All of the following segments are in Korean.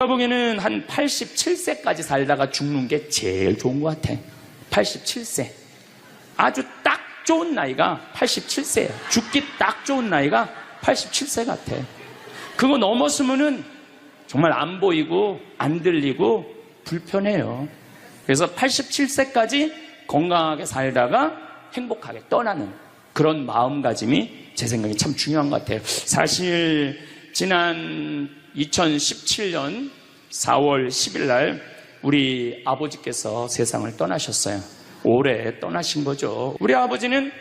제가 보기에는 한 87세까지 살다가 죽는 게 제일 좋은 것 같아. 87세. 아주 딱 좋은 나이가 87세예요. 죽기 딱 좋은 나이가 87세 같아. 그거 넘었으면은 정말 안 보이고 안 들리고 불편해요. 그래서 87세까지 건강하게 살다가 행복하게 떠나는 그런 마음가짐이 제 생각에 참 중요한 것 같아요. 사실 지난 2017년 4월 10일 날 우리 아버지께서 세상을 떠나셨어요. 올해 떠나신 거죠. 우리 아버지는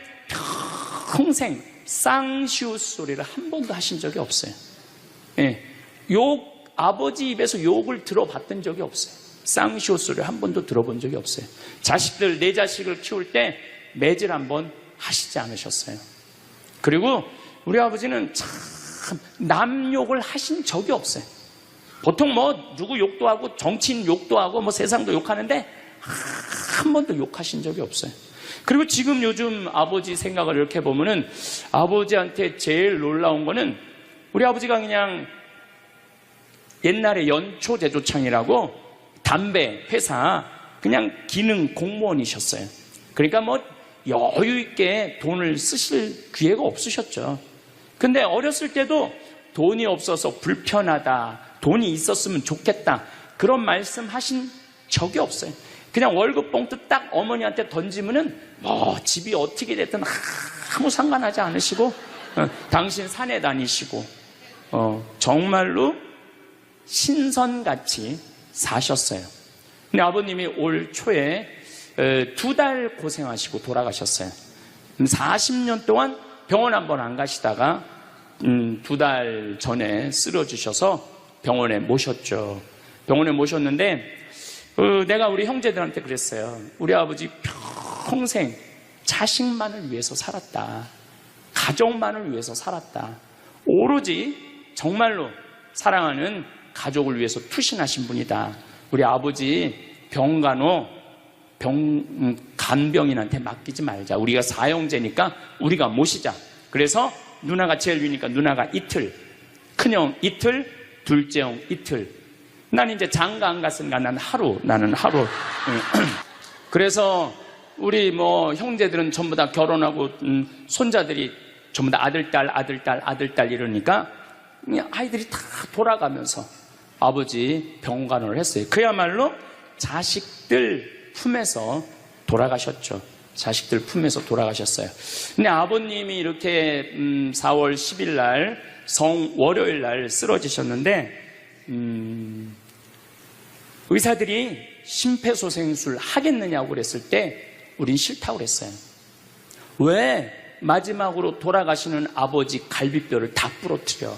평생 쌍시옷 소리를 한 번도 하신 적이 없어요. 예, 아버지 입에서 욕을 들어봤던 적이 없어요. 쌍시옷 소리를 한 번도 들어본 적이 없어요. 자식들, 내 자식을 키울 때 매질 한 번 하시지 않으셨어요. 그리고 우리 아버지는 참 남 욕을 하신 적이 없어요. 보통 뭐 누구 욕도 하고 정치인 욕도 하고 뭐 세상도 욕하는데 한 번도 욕하신 적이 없어요. 그리고 지금 요즘 아버지 생각을 이렇게 보면은 아버지한테 제일 놀라운 거는 우리 아버지가 그냥 옛날에 연초제조창이라고 담배 회사 그냥 기능 공무원이셨어요. 그러니까 뭐 여유 있게 돈을 쓰실 기회가 없으셨죠. 근데 어렸을 때도 돈이 없어서 불편하다, 돈이 있었으면 좋겠다 그런 말씀 하신 적이 없어요. 그냥 월급 봉투 딱 어머니한테 던지면은 뭐 집이 어떻게 됐든 아무 상관하지 않으시고 당신 산에 다니시고 정말로 신선같이 사셨어요. 근데 아버님이 올 초에 2달 고생하시고 돌아가셨어요. 40년 동안 병원 한 번 안 가시다가 2달 전에 쓰러지셔서 병원에 모셨죠. 병원에 모셨는데 내가 우리 형제들한테 그랬어요. 우리 아버지 평생 자식만을 위해서 살았다. 가족만을 위해서 살았다. 오로지 정말로 사랑하는 가족을 위해서 투신하신 분이다. 우리 아버지 간병인한테 맡기지 말자. 우리가 4형제니까 우리가 모시자. 그래서 누나가 제일 위니까 누나가 이틀, 큰형 이틀, 둘째 형 이틀. 난 이제 장가 안 갔으니까 나는 하루. 그래서 우리 뭐 형제들은 전부 다 결혼하고 손자들이 전부 다 아들, 딸 이러니까 아이들이 다 돌아가면서 아버지 병간호를 했어요. 그야말로 자식들 품에서 돌아가셨죠. 자식들 품에서 돌아가셨어요. 근데 아버님이 이렇게 4월 10일 날 월요일 날 쓰러지셨는데 의사들이 심폐소생술 하겠느냐고 그랬을 때 우린 싫다고 그랬어요. 왜 마지막으로 돌아가시는 아버지 갈비뼈를 다 부러뜨려?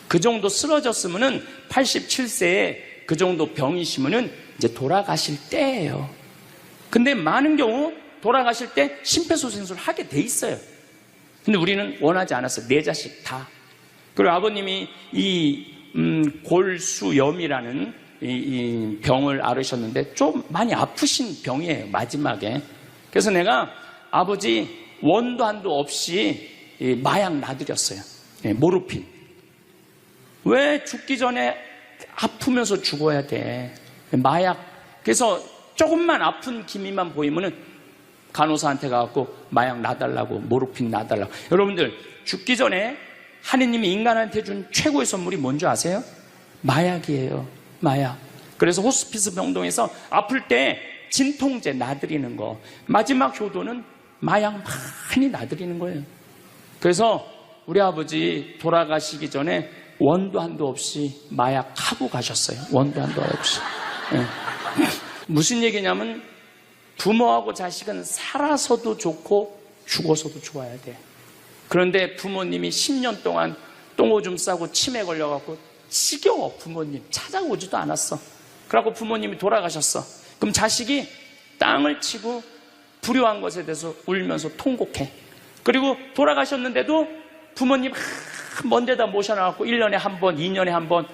그 정도 쓰러졌으면은 87세에 그 정도 병이시면은 이제 돌아가실 때예요. 근데 많은 경우 돌아가실 때 심폐소생술 하게 돼 있어요. 근데 우리는 원하지 않았어요. 네 자식 다. 그리고 아버님이 이 골수염이라는 이 병을 앓으셨는데 좀 많이 아프신 병이에요. 마지막에. 그래서 내가 아버지 원도 한도 없이 마약 놔드렸어요. 모르핀. 왜 죽기 전에 아프면서 죽어야 돼? 마약. 그래서 조금만 아픈 기미만 보이면은 간호사한테 가갖고 마약 놔달라고, 모르핀 놔달라고. 여러분들 죽기 전에 하느님이 인간한테 준 최고의 선물이 뭔지 아세요? 마약이에요. 마약. 그래서 호스피스 병동에서 아플 때 진통제 놔드리는 거, 마지막 효도는 마약 많이 놔드리는 거예요. 그래서 우리 아버지 돌아가시기 전에 원도 한도 없이 마약하고 가셨어요. 원도 한도 없이. 네. 무슨 얘기냐면 부모하고 자식은 살아서도 좋고 죽어서도 좋아야 돼. 그런데 부모님이 10년 동안 똥오줌 싸고 치매 걸려갖고 지겨워. 부모님 찾아오지도 않았어. 그래갖고 부모님이 돌아가셨어. 그럼 자식이 땅을 치고 불효한 것에 대해서 울면서 통곡해. 그리고 돌아가셨는데도 부모님 먼 데다 모셔놔갖고 1년에 한 번, 2년에 한 번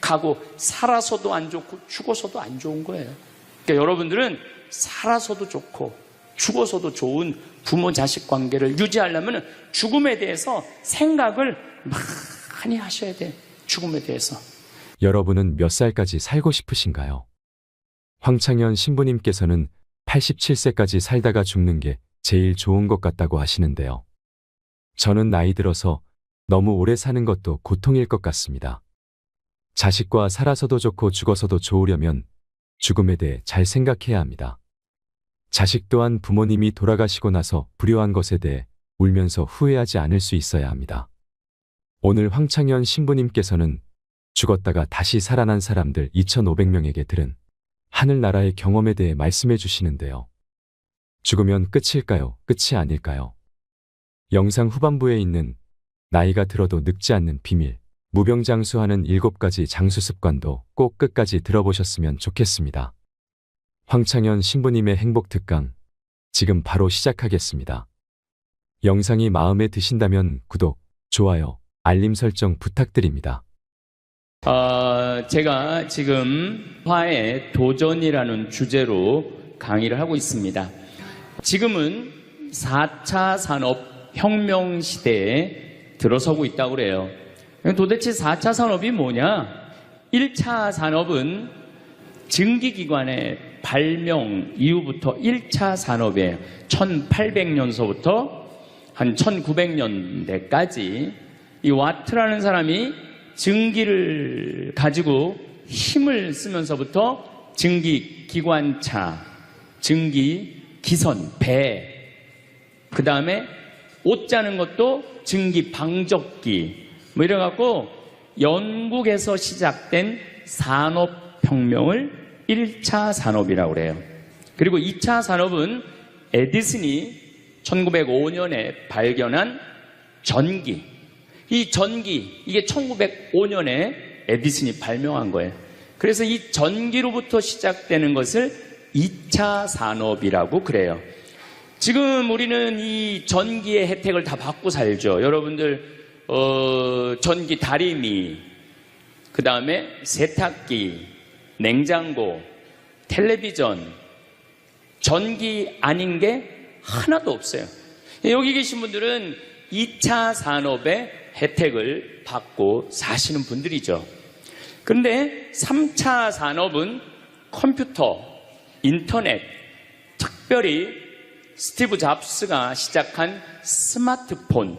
가고 살아서도 안 좋고 죽어서도 안 좋은 거예요. 그러니까 여러분들은 살아서도 좋고 죽어서도 좋은 부모 자식 관계를 유지하려면 죽음에 대해서 생각을 많이 하셔야 돼. 죽음에 대해서. 여러분은 몇 살까지 살고 싶으신가요? 황창현 신부님께서는 87세까지 살다가 죽는 게 제일 좋은 것 같다고 하시는데요. 저는 나이 들어서 너무 오래 사는 것도 고통일 것 같습니다. 자식과 살아서도 좋고 죽어서도 좋으려면 죽음에 대해 잘 생각해야 합니다. 자식 또한 부모님이 돌아가시고 나서 불효한 것에 대해 울면서 후회하지 않을 수 있어야 합니다. 오늘 황창현 신부님께서는 죽었다가 다시 살아난 사람들 2,500명에게 들은 하늘나라의 경험에 대해 말씀해 주시는데요. 죽으면 끝일까요? 끝이 아닐까요? 영상 후반부에 있는 나이가 들어도 늙지 않는 비밀, 무병장수하는 7가지 장수 습관도 꼭 끝까지 들어보셨으면 좋겠습니다. 황창현 신부님의 행복 특강, 지금 바로 시작하겠습니다. 영상이 마음에 드신다면 구독, 좋아요, 알림 설정 부탁드립니다. 제가 지금 화의 도전이라는 주제로 강의를 하고 있습니다. 지금은 4차 산업혁명 시대에 들어서고 있다고 그래요. 도대체 4차 산업이 뭐냐? 1차 산업은 증기기관의 발명 이후부터 1차 산업에 1800년서부터 한 1900년대까지 이 와트라는 사람이 증기를 가지고 힘을 쓰면서부터 증기기관차, 증기기선, 배, 그 다음에 옷 짜는 것도 증기방적기, 뭐 이래갖고 영국에서 시작된 산업혁명을 1차 산업이라고 그래요. 그리고 2차 산업은 에디슨이 1905년에 발견한 전기. 이 전기, 이게 1905년에 에디슨이 발명한 거예요. 그래서 이 전기로부터 시작되는 것을 2차 산업이라고 그래요. 지금 우리는 이 전기의 혜택을 다 받고 살죠. 여러분들 전기 다리미, 그 다음에 세탁기, 냉장고, 텔레비전, 전기 아닌 게 하나도 없어요. 여기 계신 분들은 2차 산업의 혜택을 받고 사시는 분들이죠. 그런데 3차 산업은 컴퓨터, 인터넷, 특별히 스티브 잡스가 시작한 스마트폰,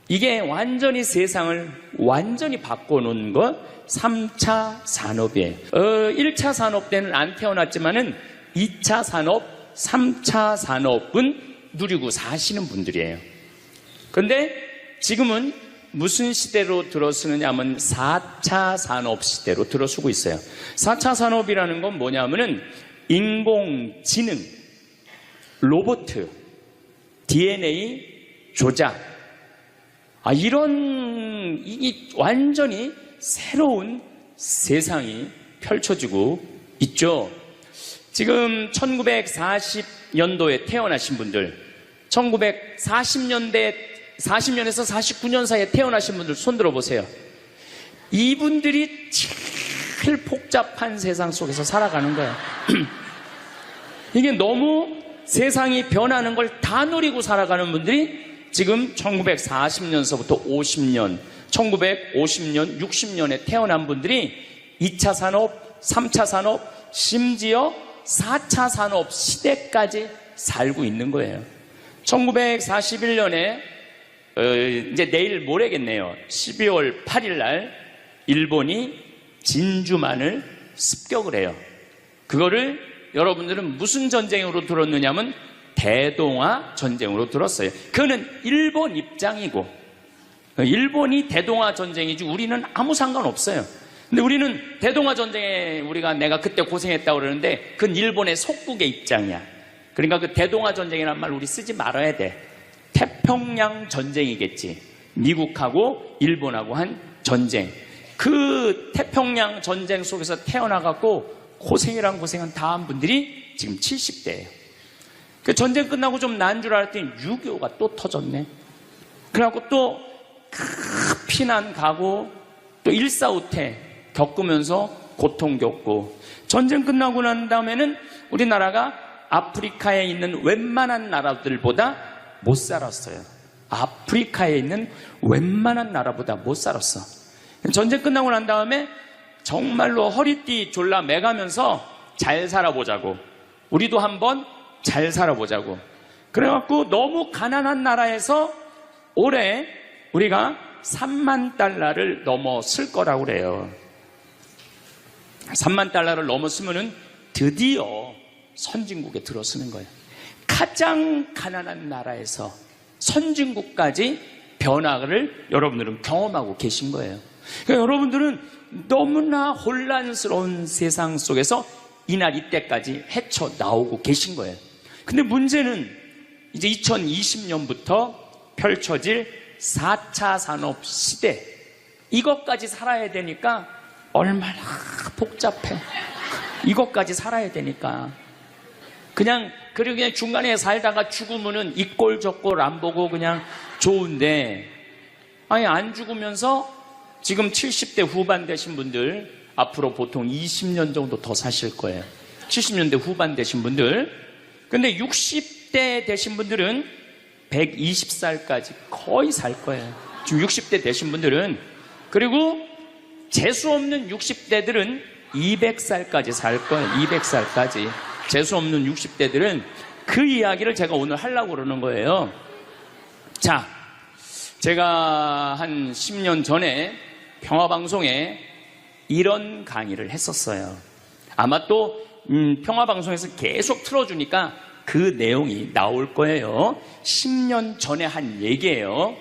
이게 완전히 세상을 완전히 바꿔놓은 것 3차 산업이에요. 1차 산업 때는 안 태어났지만은 2차 산업, 3차 산업은 누리고 사시는 분들이에요. 그런데 지금은 무슨 시대로 들어서느냐 하면 4차 산업 시대로 들어서고 있어요. 4차 산업이라는 건 뭐냐면은 인공지능, 로봇, DNA 조작, 이런 이 완전히 새로운 세상이 펼쳐지고 있죠. 지금 1940년도에 태어나신 분들, 1940년에서 49년 사이에 태어나신 분들 손 들어보세요. 이분들이 제일 복잡한 세상 속에서 살아가는 거예요. 이게 너무 세상이 변하는 걸 다 누리고 살아가는 분들이 지금 1940년서부터 50년, 1950년, 60년에 태어난 분들이 2차 산업, 3차 산업, 심지어 4차 산업 시대까지 살고 있는 거예요. 1941년에 이제 내일 모레겠네요. 12월 8일 날 일본이 진주만을 습격을 해요. 그거를 여러분들은 무슨 전쟁으로 들었느냐면 대동아 전쟁으로 들었어요. 그거는 일본 입장이고, 일본이 대동아 전쟁이지 우리는 아무 상관없어요. 근데 우리는 대동아 전쟁에 내가 그때 고생했다고 그러는데 그건 일본의 속국의 입장이야. 그러니까 그 대동아 전쟁이라는 말 우리 쓰지 말아야 돼. 태평양 전쟁이겠지. 미국하고 일본하고 한 전쟁. 그 태평양 전쟁 속에서 태어나갖고 고생이란 고생은 다 한 분들이 지금 70대예요. 그 전쟁 끝나고 좀 난 줄 알았더니 6.25가 또 터졌네. 그래갖고 또 피난 가고 또 일사후퇴 겪으면서 고통 겪고, 전쟁 끝나고 난 다음에는 우리나라가 아프리카에 있는 웬만한 나라들보다 못 살았어요. 아프리카에 있는 웬만한 나라보다 못 살았어. 전쟁 끝나고 난 다음에 정말로 허리띠 졸라 매가면서 잘 살아보자고. 우리도 한번 잘 살아보자고. 그래갖고 너무 가난한 나라에서 올해 우리가 3만 달러를 넘어설 거라고 그래요. 3만 달러를 넘었으면은 드디어 선진국에 들어서는 거예요. 가장 가난한 나라에서 선진국까지 변화를 여러분들은 경험하고 계신 거예요. 그러니까 여러분들은 너무나 혼란스러운 세상 속에서 이날 이때까지 헤쳐나오고 계신 거예요. 근데 문제는 이제 2020년부터 펼쳐질 4차 산업 시대, 이것까지 살아야 되니까 얼마나 복잡해. 이것까지 살아야 되니까. 그냥 중간에 살다가 죽으면은 이 꼴 저 꼴 안 보고 그냥 좋은데, 아니 안 죽으면서 지금 70대 후반 되신 분들 앞으로 보통 20년 정도 더 사실 거예요. 70년대 후반 되신 분들. 근데 60대 되신 분들은 120살까지 거의 살 거예요. 지금 60대 되신 분들은. 그리고 재수 없는 60대들은 200살까지 살 거예요. 200살까지. 재수 없는 60대들은. 그 이야기를 제가 오늘 하려고 그러는 거예요. 자, 제가 한 10년 전에 평화방송에 이런 강의를 했었어요. 아마 또 평화방송에서 계속 틀어주니까 그 내용이 나올 거예요. 10년 전에 한 얘기예요.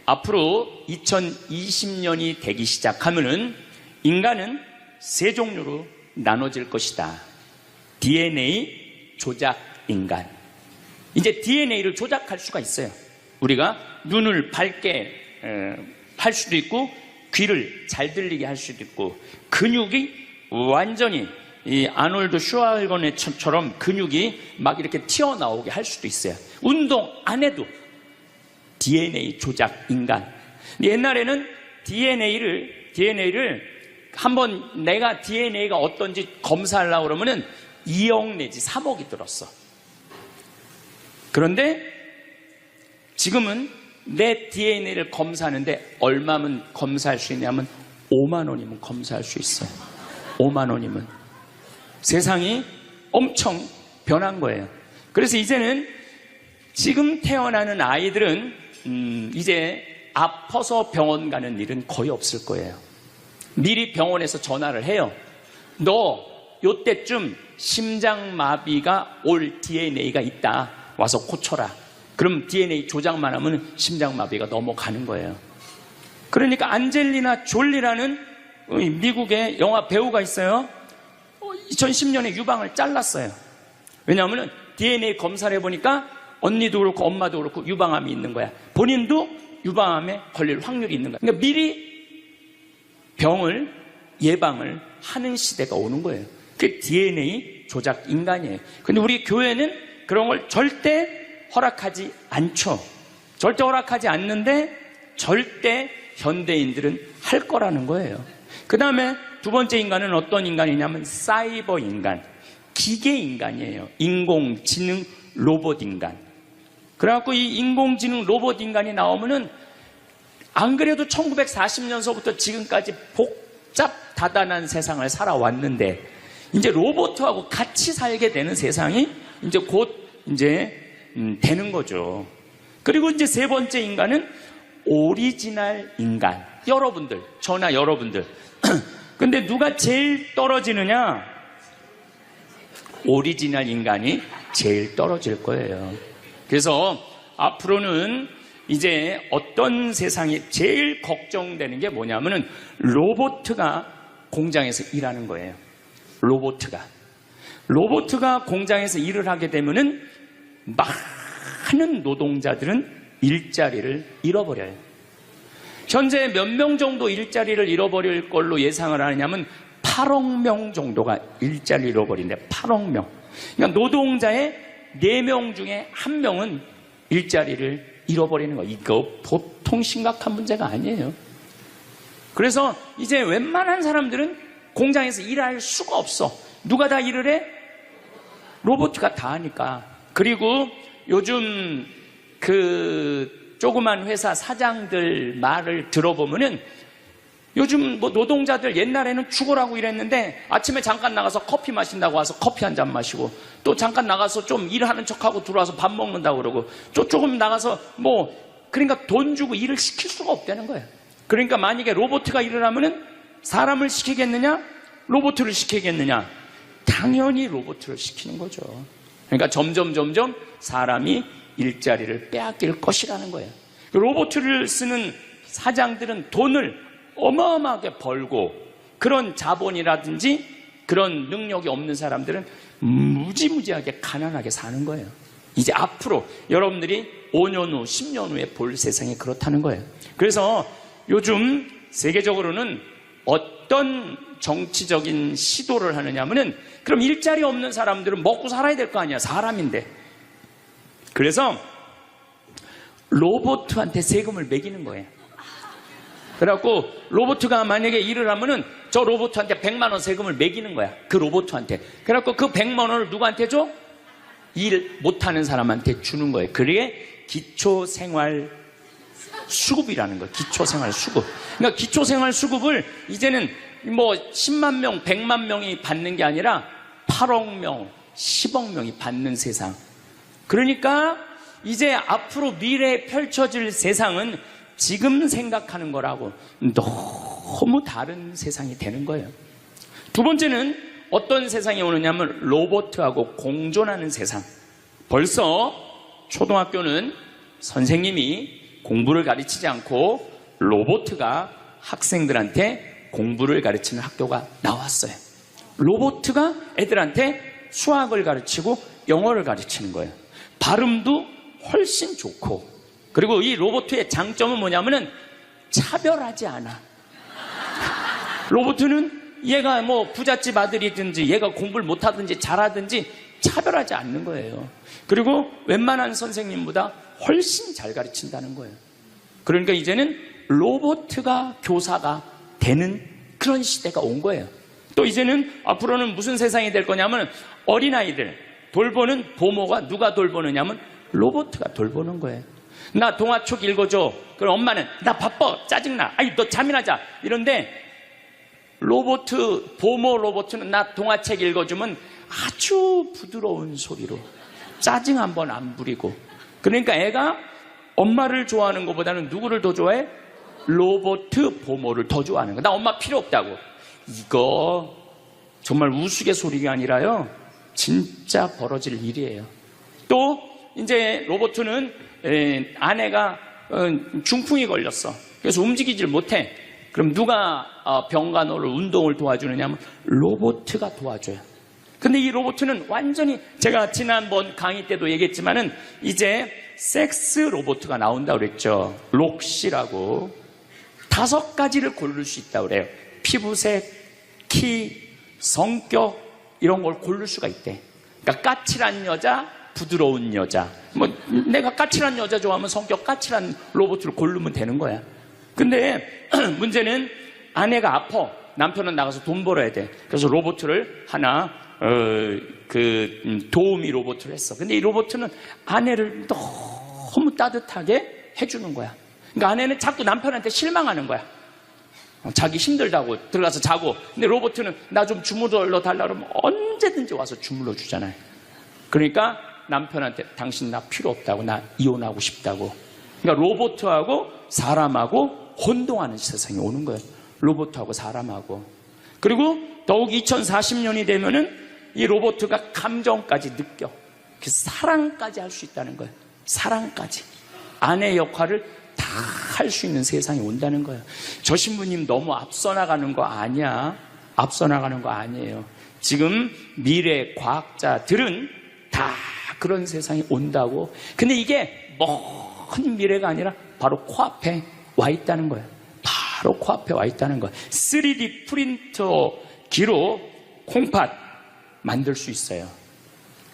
앞으로 2020년이 되기 시작하면은 인간은 세 종류로 나눠질 것이다. DNA 조작 인간. 이제 DNA를 조작할 수가 있어요. 우리가 눈을 밝게 할 수도 있고, 귀를 잘 들리게 할 수도 있고, 근육이 완전히 이 아놀드 슈왈거네처럼 근육이 막 이렇게 튀어나오게 할 수도 있어요. 운동 안 해도 DNA 조작 인간. 옛날에는 DNA를 한번 내가 DNA가 어떤지 검사하려고 그러면은 2억 내지 3억이 들었어. 그런데 지금은 내 DNA를 검사하는데 얼마면 검사할 수 있냐면 5만 원이면 검사할 수 있어요. 5만 원이면. 세상이 엄청 변한 거예요. 그래서 이제는 지금 태어나는 아이들은 이제 아파서 병원 가는 일은 거의 없을 거예요. 미리 병원에서 전화를 해요. 너 요때쯤 심장마비가 올 DNA가 있다. 와서 고쳐라. 그럼 DNA 조작만 하면 심장마비가 넘어가는 거예요. 그러니까 안젤리나 졸리라는 미국의 영화 배우가 있어요. 2010년에 유방을 잘랐어요. 왜냐하면 DNA 검사를 해보니까 언니도 그렇고 엄마도 그렇고 유방암이 있는 거야. 본인도 유방암에 걸릴 확률이 있는 거야. 그러니까 미리 병을 예방을 하는 시대가 오는 거예요. 그게 DNA 조작 인간이에요. 근데 우리 교회는 그런 걸 절대 허락하지 않죠. 절대 허락하지 않는데 절대 현대인들은 할 거라는 거예요. 그 다음에 두 번째 인간은 어떤 인간이냐면 사이버 인간, 기계 인간이에요. 인공지능 로봇 인간. 그래갖고 이 인공지능 로봇 인간이 나오면은 안 그래도 1940년서부터 지금까지 복잡 다단한 세상을 살아왔는데 이제 로봇하고 같이 살게 되는 세상이 이제 곧 되는 거죠. 그리고 이제 세 번째 인간은 오리지널 인간. 여러분들, 저나 여러분들. 근데 누가 제일 떨어지느냐? 오리지널 인간이 제일 떨어질 거예요. 그래서 앞으로는 이제 어떤 세상이 제일 걱정되는 게 뭐냐면은 로봇가 공장에서 일하는 거예요. 로봇가 공장에서 일을 하게 되면은 많은 노동자들은 일자리를 잃어버려요. 현재 몇 명 정도 일자리를 잃어버릴 걸로 예상을 하느냐면 8억 명 정도가 일자리를 잃어버린대. 8억 명. 그러니까 노동자의 4명 중에 1명은 일자리를 잃어버리는 거. 이거 보통 심각한 문제가 아니에요. 그래서 이제 웬만한 사람들은 공장에서 일할 수가 없어. 누가 다 일을 해? 로봇가 다 하니까. 그리고 요즘 그 조그만 회사 사장들 말을 들어보면은 요즘 뭐 노동자들 옛날에는 죽으라고 일했는데 아침에 잠깐 나가서 커피 마신다고 와서 커피 한 잔 마시고 또 잠깐 나가서 좀 일하는 척하고 들어와서 밥 먹는다고 그러고 또 조금 나가서 뭐 그러니까 돈 주고 일을 시킬 수가 없다는 거예요. 그러니까 만약에 로봇가 일을 하면은 사람을 시키겠느냐? 로봇을 시키겠느냐? 당연히 로봇을 시키는 거죠. 그러니까 점점 사람이 일자리를 빼앗길 것이라는 거예요. 로봇을 쓰는 사장들은 돈을 어마어마하게 벌고 그런 자본이라든지 그런 능력이 없는 사람들은 무지무지하게 가난하게 사는 거예요. 이제 앞으로 여러분들이 5년 후, 10년 후에 볼 세상이 그렇다는 거예요. 그래서 요즘 세계적으로는 어떤 정치적인 시도를 하느냐 하면은 그럼 일자리 없는 사람들은 먹고 살아야 될 거 아니야. 사람인데. 그래서 로봇한테 세금을 매기는 거예요. 그래갖고 로봇가 만약에 일을 하면은 저 로봇한테 100만 원 세금을 매기는 거야. 그 로봇한테. 그래갖고 그 100만 원을 누구한테 줘? 일 못하는 사람한테 주는 거예요. 그게 기초생활 수급이라는 거예요. 기초생활 수급. 그러니까 기초생활 수급을 이제는 뭐 10만 명, 100만 명이 받는 게 아니라 8억 명, 10억 명이 받는 세상. 그러니까 이제 앞으로 미래에 펼쳐질 세상은 지금 생각하는 거라고 너무 다른 세상이 되는 거예요. 두 번째는 어떤 세상이 오느냐면 로봇하고 공존하는 세상. 벌써 초등학교는 선생님이 공부를 가르치지 않고 로봇가 학생들한테 공부를 가르치는 학교가 나왔어요. 로봇가 애들한테 수학을 가르치고 영어를 가르치는 거예요. 발음도 훨씬 좋고, 그리고 이 로봇의 장점은 뭐냐면은 차별하지 않아. 로봇은 얘가 뭐 부잣집 아들이든지 얘가 공부를 못하든지 잘하든지 차별하지 않는 거예요. 그리고 웬만한 선생님보다 훨씬 잘 가르친다는 거예요. 그러니까 이제는 로봇가 교사가 되는 그런 시대가 온 거예요. 또 이제는 앞으로는 무슨 세상이 될 거냐면 어린아이들 돌보는 부모가 누가 돌보느냐면 로봇가 돌보는 거예요. 나 동화책 읽어줘. 그럼 엄마는 나 바빠, 짜증나, 아이 너 잠이나 자 이런데 부모 로봇은 나 동화책 읽어주면 아주 부드러운 소리로 짜증 한번 안 부리고. 그러니까 애가 엄마를 좋아하는 것보다는 누구를 더 좋아해? 로봇 부모를 더 좋아하는 거야. 나 엄마 필요 없다고. 이거 정말 우스갯소리가 아니라요, 진짜 벌어질 일이에요. 또 이제 로봇은 아내가 중풍이 걸렸어. 그래서 움직이질 못해. 그럼 누가 병간호를 운동을 도와주느냐 하면 로봇가 도와줘요. 근데 이 로봇은 완전히 제가 지난번 강의 때도 얘기했지만은 이제 섹스 로봇가 나온다고 그랬죠. 록시라고 5가지를 고를 수 있다고 그래요. 피부색, 키, 성격 이런 걸 고를 수가 있대. 그러니까 까칠한 여자, 부드러운 여자. 뭐 내가 까칠한 여자 좋아하면 성격 까칠한 로봇을 고르면 되는 거야. 근데 문제는 아내가 아파. 남편은 나가서 돈 벌어야 돼. 그래서 로봇을 하나 도우미 로봇을 했어. 근데 이 로봇은 아내를 너무 따뜻하게 해주는 거야. 그러니까 아내는 자꾸 남편한테 실망하는 거야. 자기 힘들다고 들어가서 자고. 근데 로봇은 나 좀 주물러 달라 그러면 언제든지 와서 주물러 주잖아요. 그러니까 남편한테 당신 나 필요 없다고, 나 이혼하고 싶다고. 그러니까 로봇하고 사람하고 혼동하는 세상이 오는 거예요. 로봇하고 사람하고. 그리고 더욱 2040년이 되면은 이 로봇가 감정까지 느껴. 사랑까지 할 수 있다는 거예요. 사랑까지. 아내 역할을 다 할 수 있는 세상이 온다는 거예요. 저 신부님 너무 앞서 나가는 거 아니야. 앞서 나가는 거 아니에요. 지금 미래 과학자들은 다 그런 세상이 온다고. 근데 이게 먼 미래가 아니라 바로 코앞에 와 있다는 거예요. 바로 코앞에 와 있다는 거예요. 3D 프린터기로 콩팥 만들 수 있어요.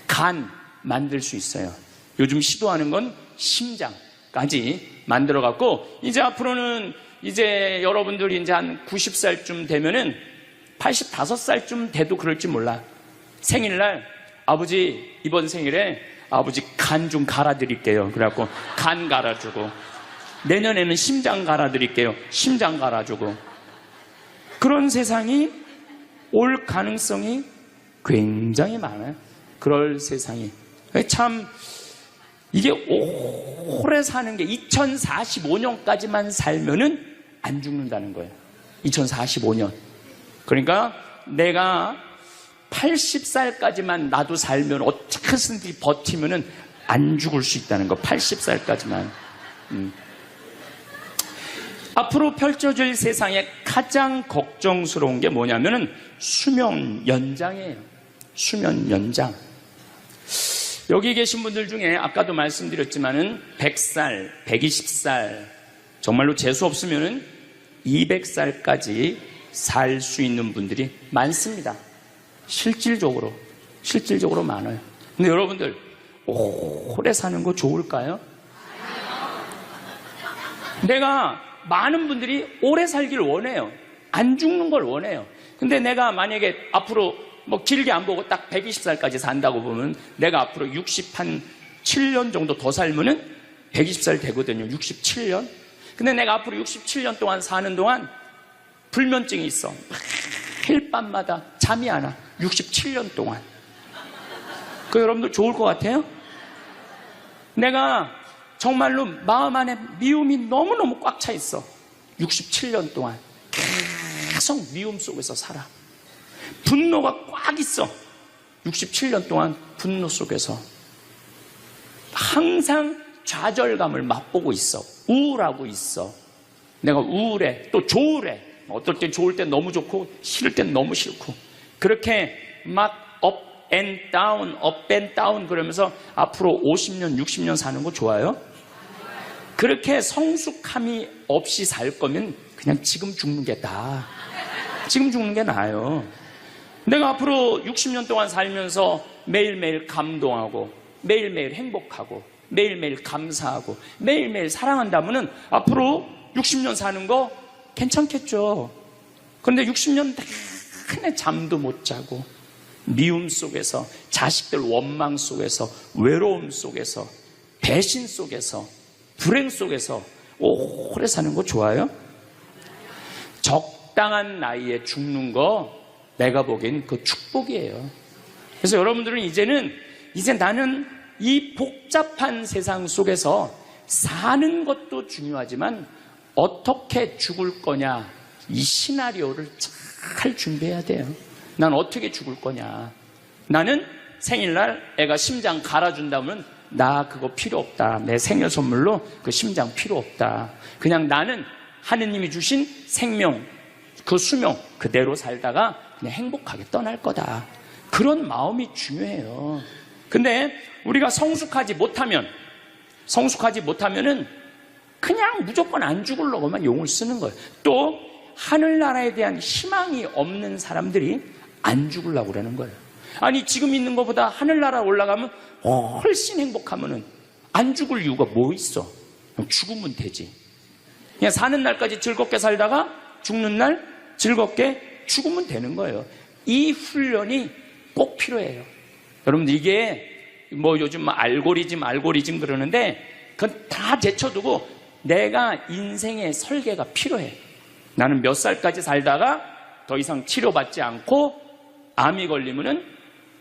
간 만들 수 있어요. 요즘 시도하는 건 심장까지 만들어 갖고 이제 앞으로는 이제 여러분들이 이제 한 90살쯤 되면은 85살쯤 돼도 그럴지 몰라. 생일날 아버지 이번 생일에 아버지 간 좀 갈아드릴게요. 그래갖고 간 갈아주고, 내년에는 심장 갈아드릴게요. 심장 갈아주고. 그런 세상이 올 가능성이 굉장히 많아요. 그럴 세상이. 참 이게 오래 사는 게 2045년까지만 살면은 안 죽는다는 거예요. 2045년. 그러니까 내가 80살까지만 나도 살면 어떻게든지 버티면은 안 죽을 수 있다는 거. 80살까지만. 앞으로 펼쳐질 세상에 가장 걱정스러운 게 뭐냐면은 수명 연장이에요. 수명 연장. 여기 계신 분들 중에 아까도 말씀드렸지만은 100살, 120살, 정말로 재수 없으면은 200살까지 살 수 있는 분들이 많습니다. 실질적으로 많아요. 근데 여러분들 오래 사는 거 좋을까요? 내가 많은 분들이 오래 살기를 원해요. 안 죽는 걸 원해요. 근데 내가 만약에 앞으로 뭐 길게 안 보고 딱 120살까지 산다고 보면 내가 앞으로 67년 정도 더 살면은 120살 되거든요. 67년. 근데 내가 앞으로 67년 동안 사는 동안 불면증이 있어. 매일 밤마다 잠이 안 와. 67년 동안. 그 여러분들 좋을 것 같아요? 내가 정말로 마음 안에 미움이 너무너무 꽉 차 있어. 67년 동안 계속 미움 속에서 살아. 분노가 꽉 있어. 67년 동안 분노 속에서 항상 좌절감을 맛보고 있어. 우울하고 있어. 내가 우울해. 또 좋으래. 어떨 땐 좋을 땐 너무 좋고 싫을 땐 너무 싫고 그렇게 막 up and down 그러면서 앞으로 50년, 60년 사는 거 좋아요? 그렇게 성숙함이 없이 살 거면 그냥 지금 죽는 게 나아. 지금 죽는 게 나아요. 내가 앞으로 60년 동안 살면서 매일매일 감동하고 매일매일 행복하고 매일매일 감사하고 매일매일 사랑한다면은 앞으로 60년 사는 거 괜찮겠죠. 그런데 60년 내내 잠도 못 자고 미움 속에서 자식들 원망 속에서 외로움 속에서 배신 속에서 불행 속에서 오래 사는 거 좋아요? 적당한 나이에 죽는 거 내가 보기엔 그 축복이에요. 그래서 여러분들은 이제 나는 이 복잡한 세상 속에서 사는 것도 중요하지만 어떻게 죽을 거냐 이 시나리오를 잘 준비해야 돼요. 난 어떻게 죽을 거냐. 나는 생일날 애가 심장 갈아준다면 나 그거 필요 없다. 내 생일 선물로 그 심장 필요 없다. 그냥 나는 하느님이 주신 생명 그 수명 그대로 살다가 그냥 행복하게 떠날 거다. 그런 마음이 중요해요. 근데 우리가 성숙하지 못하면은 그냥 무조건 안 죽으려고만 용을 쓰는 거예요. 또 하늘나라에 대한 희망이 없는 사람들이 안 죽으려고 그러는 거예요. 아니 지금 있는 것보다 하늘나라 올라가면 훨씬 행복하면은 안 죽을 이유가 뭐 있어? 죽으면 되지. 그냥 사는 날까지 즐겁게 살다가 죽는 날 즐겁게 죽으면 되는 거예요. 이 훈련이 꼭 필요해요. 여러분들 이게 뭐 요즘 알고리즘 그러는데 그건 다 제쳐두고 내가 인생의 설계가 필요해. 나는 몇 살까지 살다가 더 이상 치료받지 않고 암이 걸리면은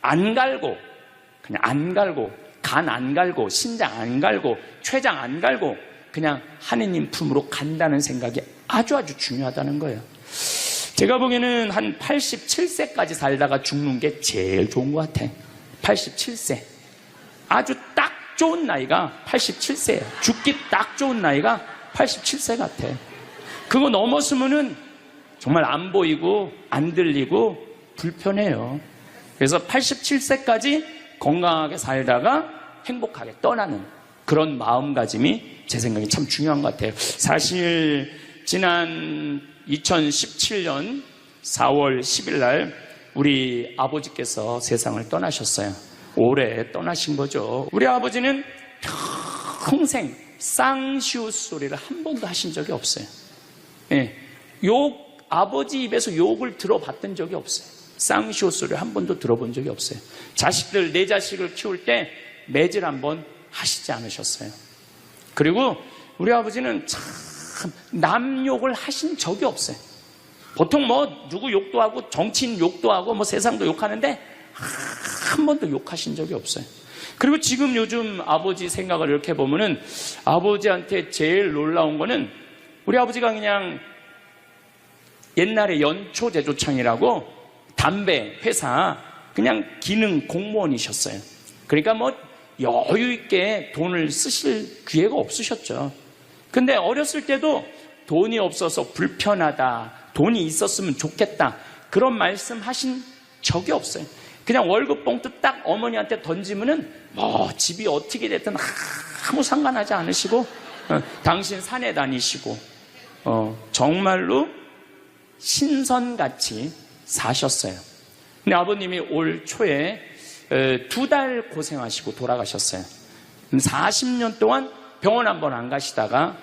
안 갈고 그냥 안 갈고 간 안 갈고 신장 안 갈고 췌장 안 갈고 그냥 하느님 품으로 간다는 생각이 아주 중요하다는 거예요. 제가 보기에는 한 87세까지 살다가 죽는 게 제일 좋은 것 같아. 87세. 아주 딱 좋은 나이가 87세예요. 죽기 딱 좋은 나이가 87세 같아. 그거 넘었으면은 정말 안 보이고 안 들리고 불편해요. 그래서 87세까지 건강하게 살다가 행복하게 떠나는 그런 마음가짐이 제 생각에 참 중요한 것 같아요. 사실 지난 2017년 4월 10일 날 우리 아버지께서 세상을 떠나셨어요. 올해 떠나신 거죠. 우리 아버지는 평생 쌍시옷 소리를 한 번도 하신 적이 없어요. 예, 아버지 입에서 욕을 들어봤던 적이 없어요. 쌍시옷 소리를 한 번도 들어본 적이 없어요. 자식들, 내 자식을 키울 때 매질 한 번 하시지 않으셨어요. 그리고 우리 아버지는 참 남 욕을 하신 적이 없어요. 보통 뭐 누구 욕도 하고 정치인 욕도 하고 뭐 세상도 욕하는데 한 번도 욕하신 적이 없어요. 그리고 지금 요즘 아버지 생각을 이렇게 보면은 아버지한테 제일 놀라운 거는 우리 아버지가 그냥 옛날에 연초제조창이라고 담배 회사 그냥 기능 공무원이셨어요. 그러니까 뭐 여유 있게 돈을 쓰실 기회가 없으셨죠. 근데 어렸을 때도 돈이 없어서 불편하다, 돈이 있었으면 좋겠다, 그런 말씀 하신 적이 없어요. 그냥 월급 봉투 딱 어머니한테 던지면은 뭐 집이 어떻게 됐든 아무 상관하지 않으시고 당신 산에 다니시고 정말로 신선같이 사셨어요. 근데 아버님이 올 초에 2달 고생하시고 돌아가셨어요. 40년 동안 병원 한 번 안 가시다가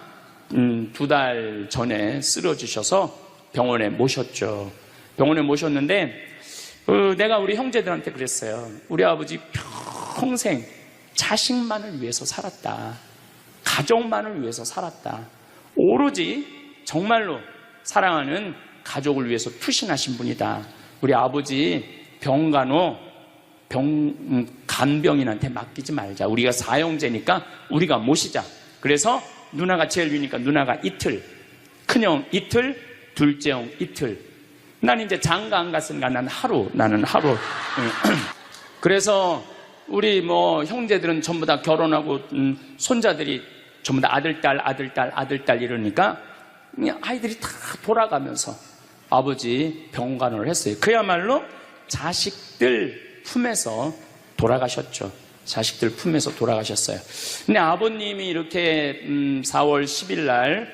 2달 전에 쓰러지셔서 병원에 모셨죠. 병원에 모셨는데 내가 우리 형제들한테 그랬어요. 우리 아버지 평생 자식만을 위해서 살았다. 가족만을 위해서 살았다. 오로지 정말로 사랑하는 가족을 위해서 투신하신 분이다. 우리 아버지 병간호 간병인한테 맡기지 말자. 우리가 사형제니까 우리가 모시자. 그래서 누나가 제일 위니까 누나가 이틀, 큰형 이틀, 둘째 형 이틀. 난 이제 장가 안 갔으니까 나는 하루. 그래서 우리 뭐 형제들은 전부 다 결혼하고 손자들이 전부 다 아들, 딸 이러니까 그냥 아이들이 다 돌아가면서 아버지 병간호를 했어요. 그야말로 자식들 품에서 돌아가셨죠. 자식들 품에서 돌아가셨어요. 근데 아버님이 이렇게 4월 10일 날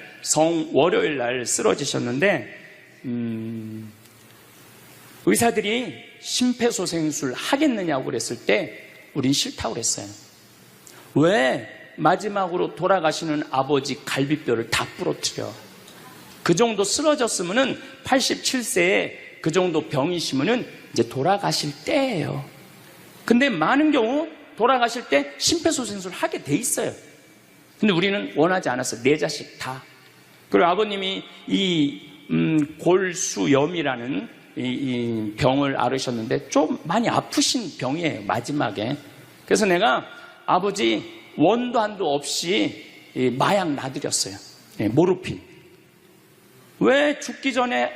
월요일 날 쓰러지셨는데 의사들이 심폐소생술 하겠느냐고 그랬을 때 우린 싫다고 그랬어요. 왜 마지막으로 돌아가시는 아버지 갈비뼈를 다 부러뜨려? 그 정도 쓰러졌으면은 87세에 그 정도 병이시면은 이제 돌아가실 때예요. 근데 많은 경우 돌아가실 때 심폐소생술 하게 돼 있어요. 근데 우리는 원하지 않았어요. 네 자식 다. 그리고 아버님이 이 골수염이라는 이 병을 앓으셨는데 좀 많이 아프신 병이에요, 마지막에. 그래서 내가 아버지 원도 한도 없이 마약 놔드렸어요. 모르핀. 왜 죽기 전에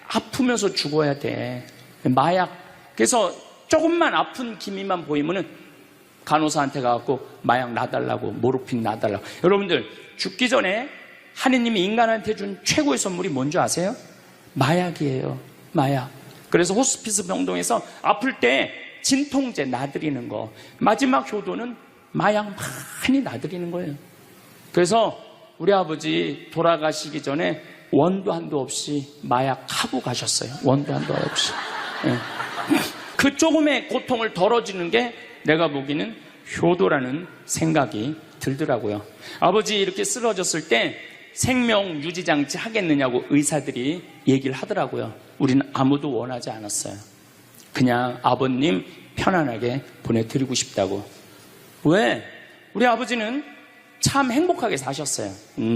아프면서 죽어야 돼? 마약. 그래서 조금만 아픈 기미만 보이면은 간호사한테 가갖고 마약 놔달라고, 모르핀 놔달라고. 여러분들, 죽기 전에 하느님이 인간한테 준 최고의 선물이 뭔지 아세요? 마약이에요. 마약. 그래서 호스피스 병동에서 아플 때 진통제 놔드리는 거, 마지막 효도는 마약 많이 놔드리는 거예요. 그래서 우리 아버지 돌아가시기 전에 원도 한도 없이 마약하고 가셨어요. 원도 한도 없이. 네. 그 조금의 고통을 덜어주는 게 내가 보기에는 효도라는 생각이 들더라고요. 아버지 이렇게 쓰러졌을 때 생명 유지장치 하겠느냐고 의사들이 얘기를 하더라고요. 우리는 아무도 원하지 않았어요. 그냥 아버님 편안하게 보내드리고 싶다고. 왜? 우리 아버지는 참 행복하게 사셨어요.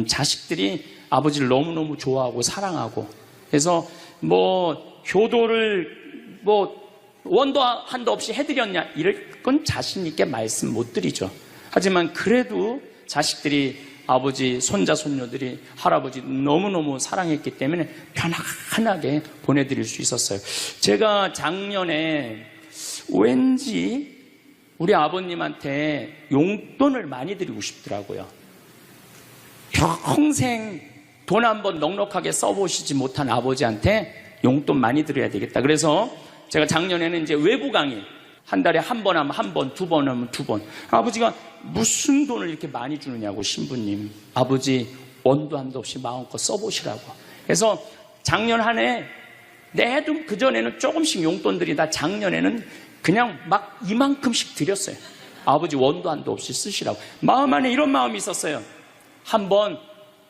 자식들이 아버지를 너무너무 좋아하고 사랑하고. 그래서 뭐 효도를 뭐 원도 한도 없이 해드렸냐, 이럴 건 자신 있게 말씀 못 드리죠. 하지만 그래도 자식들이, 아버지, 손자, 손녀들이 할아버지 너무너무 사랑했기 때문에 편안하게 보내드릴 수 있었어요. 제가 작년에 왠지 우리 아버님한테 용돈을 많이 드리고 싶더라고요. 평생 돈 한번 넉넉하게 써보시지 못한 아버지한테 용돈 많이 드려야 되겠다. 그래서 제가 작년에는 이제 외부 강의, 한 달에 한 번 하면 한 번, 두 번 하면 두 번. 아버지가 무슨 돈을 이렇게 많이 주느냐고, 신부님. 아버지 원도 한도 없이 마음껏 써보시라고. 그래서 작년 한 해 내도 그전에는 조금씩 용돈 드리다 작년에는 그냥 막 이만큼씩 드렸어요. 아버지 원도 한도 없이 쓰시라고. 마음 안에 이런 마음이 있었어요. 한번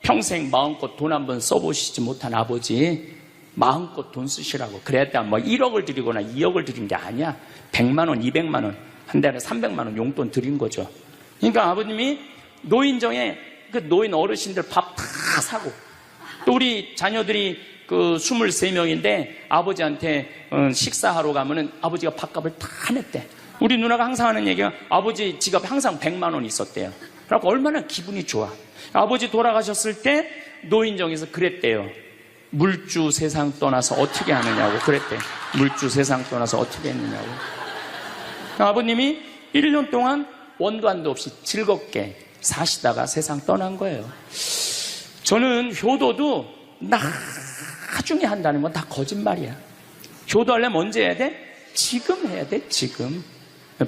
평생 마음껏 돈 한번 써보시지 못한 아버지 마음껏 돈 쓰시라고. 그랬다 뭐 1억을 드리거나 2억을 드린 게 아니야. 100만 원, 200만 원, 한 달에 300만 원 용돈 드린 거죠. 그러니까 아버님이 노인정에 그 노인 어르신들 밥 다 사고, 또 우리 자녀들이 그 23명인데 아버지한테 식사하러 가면은 아버지가 밥값을 다 냈대. 우리 누나가 항상 하는 얘기가 아버지 지갑에 항상 100만 원 있었대요. 그래갖고 얼마나 기분이 좋아. 아버지 돌아가셨을 때 노인정에서 그랬대요. 물주 세상 떠나서 어떻게 하느냐고 그랬대. 물주 세상 떠나서 어떻게 했느냐고. 아버님이 1년 동안 원관도 없이 즐겁게 사시다가 세상 떠난 거예요. 저는 효도도 나중에 한다는 건 다 거짓말이야. 효도하려면 언제 해야 돼? 지금 해야 돼, 지금.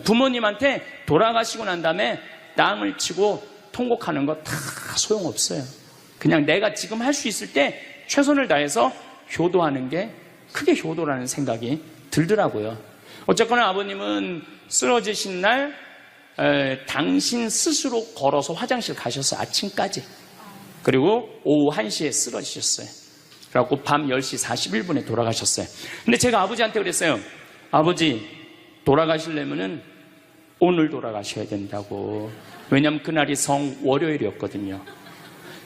부모님한테 돌아가시고 난 다음에 땅을 치고 통곡하는 거 다 소용없어요. 그냥 내가 지금 할 수 있을 때 최선을 다해서 효도하는 게 그게 효도라는 생각이 들더라고요. 어쨌거나 아버님은 쓰러지신 날 당신 스스로 걸어서 화장실 가셔서 아침까지, 그리고 오후 1시에 쓰러지셨어요. 그래갖고 밤 10시 41분에 돌아가셨어요. 근데 제가 아버지한테 그랬어요. 아버지, 돌아가시려면은 오늘 돌아가셔야 된다고. 왜냐면 그날이 성월요일이었거든요.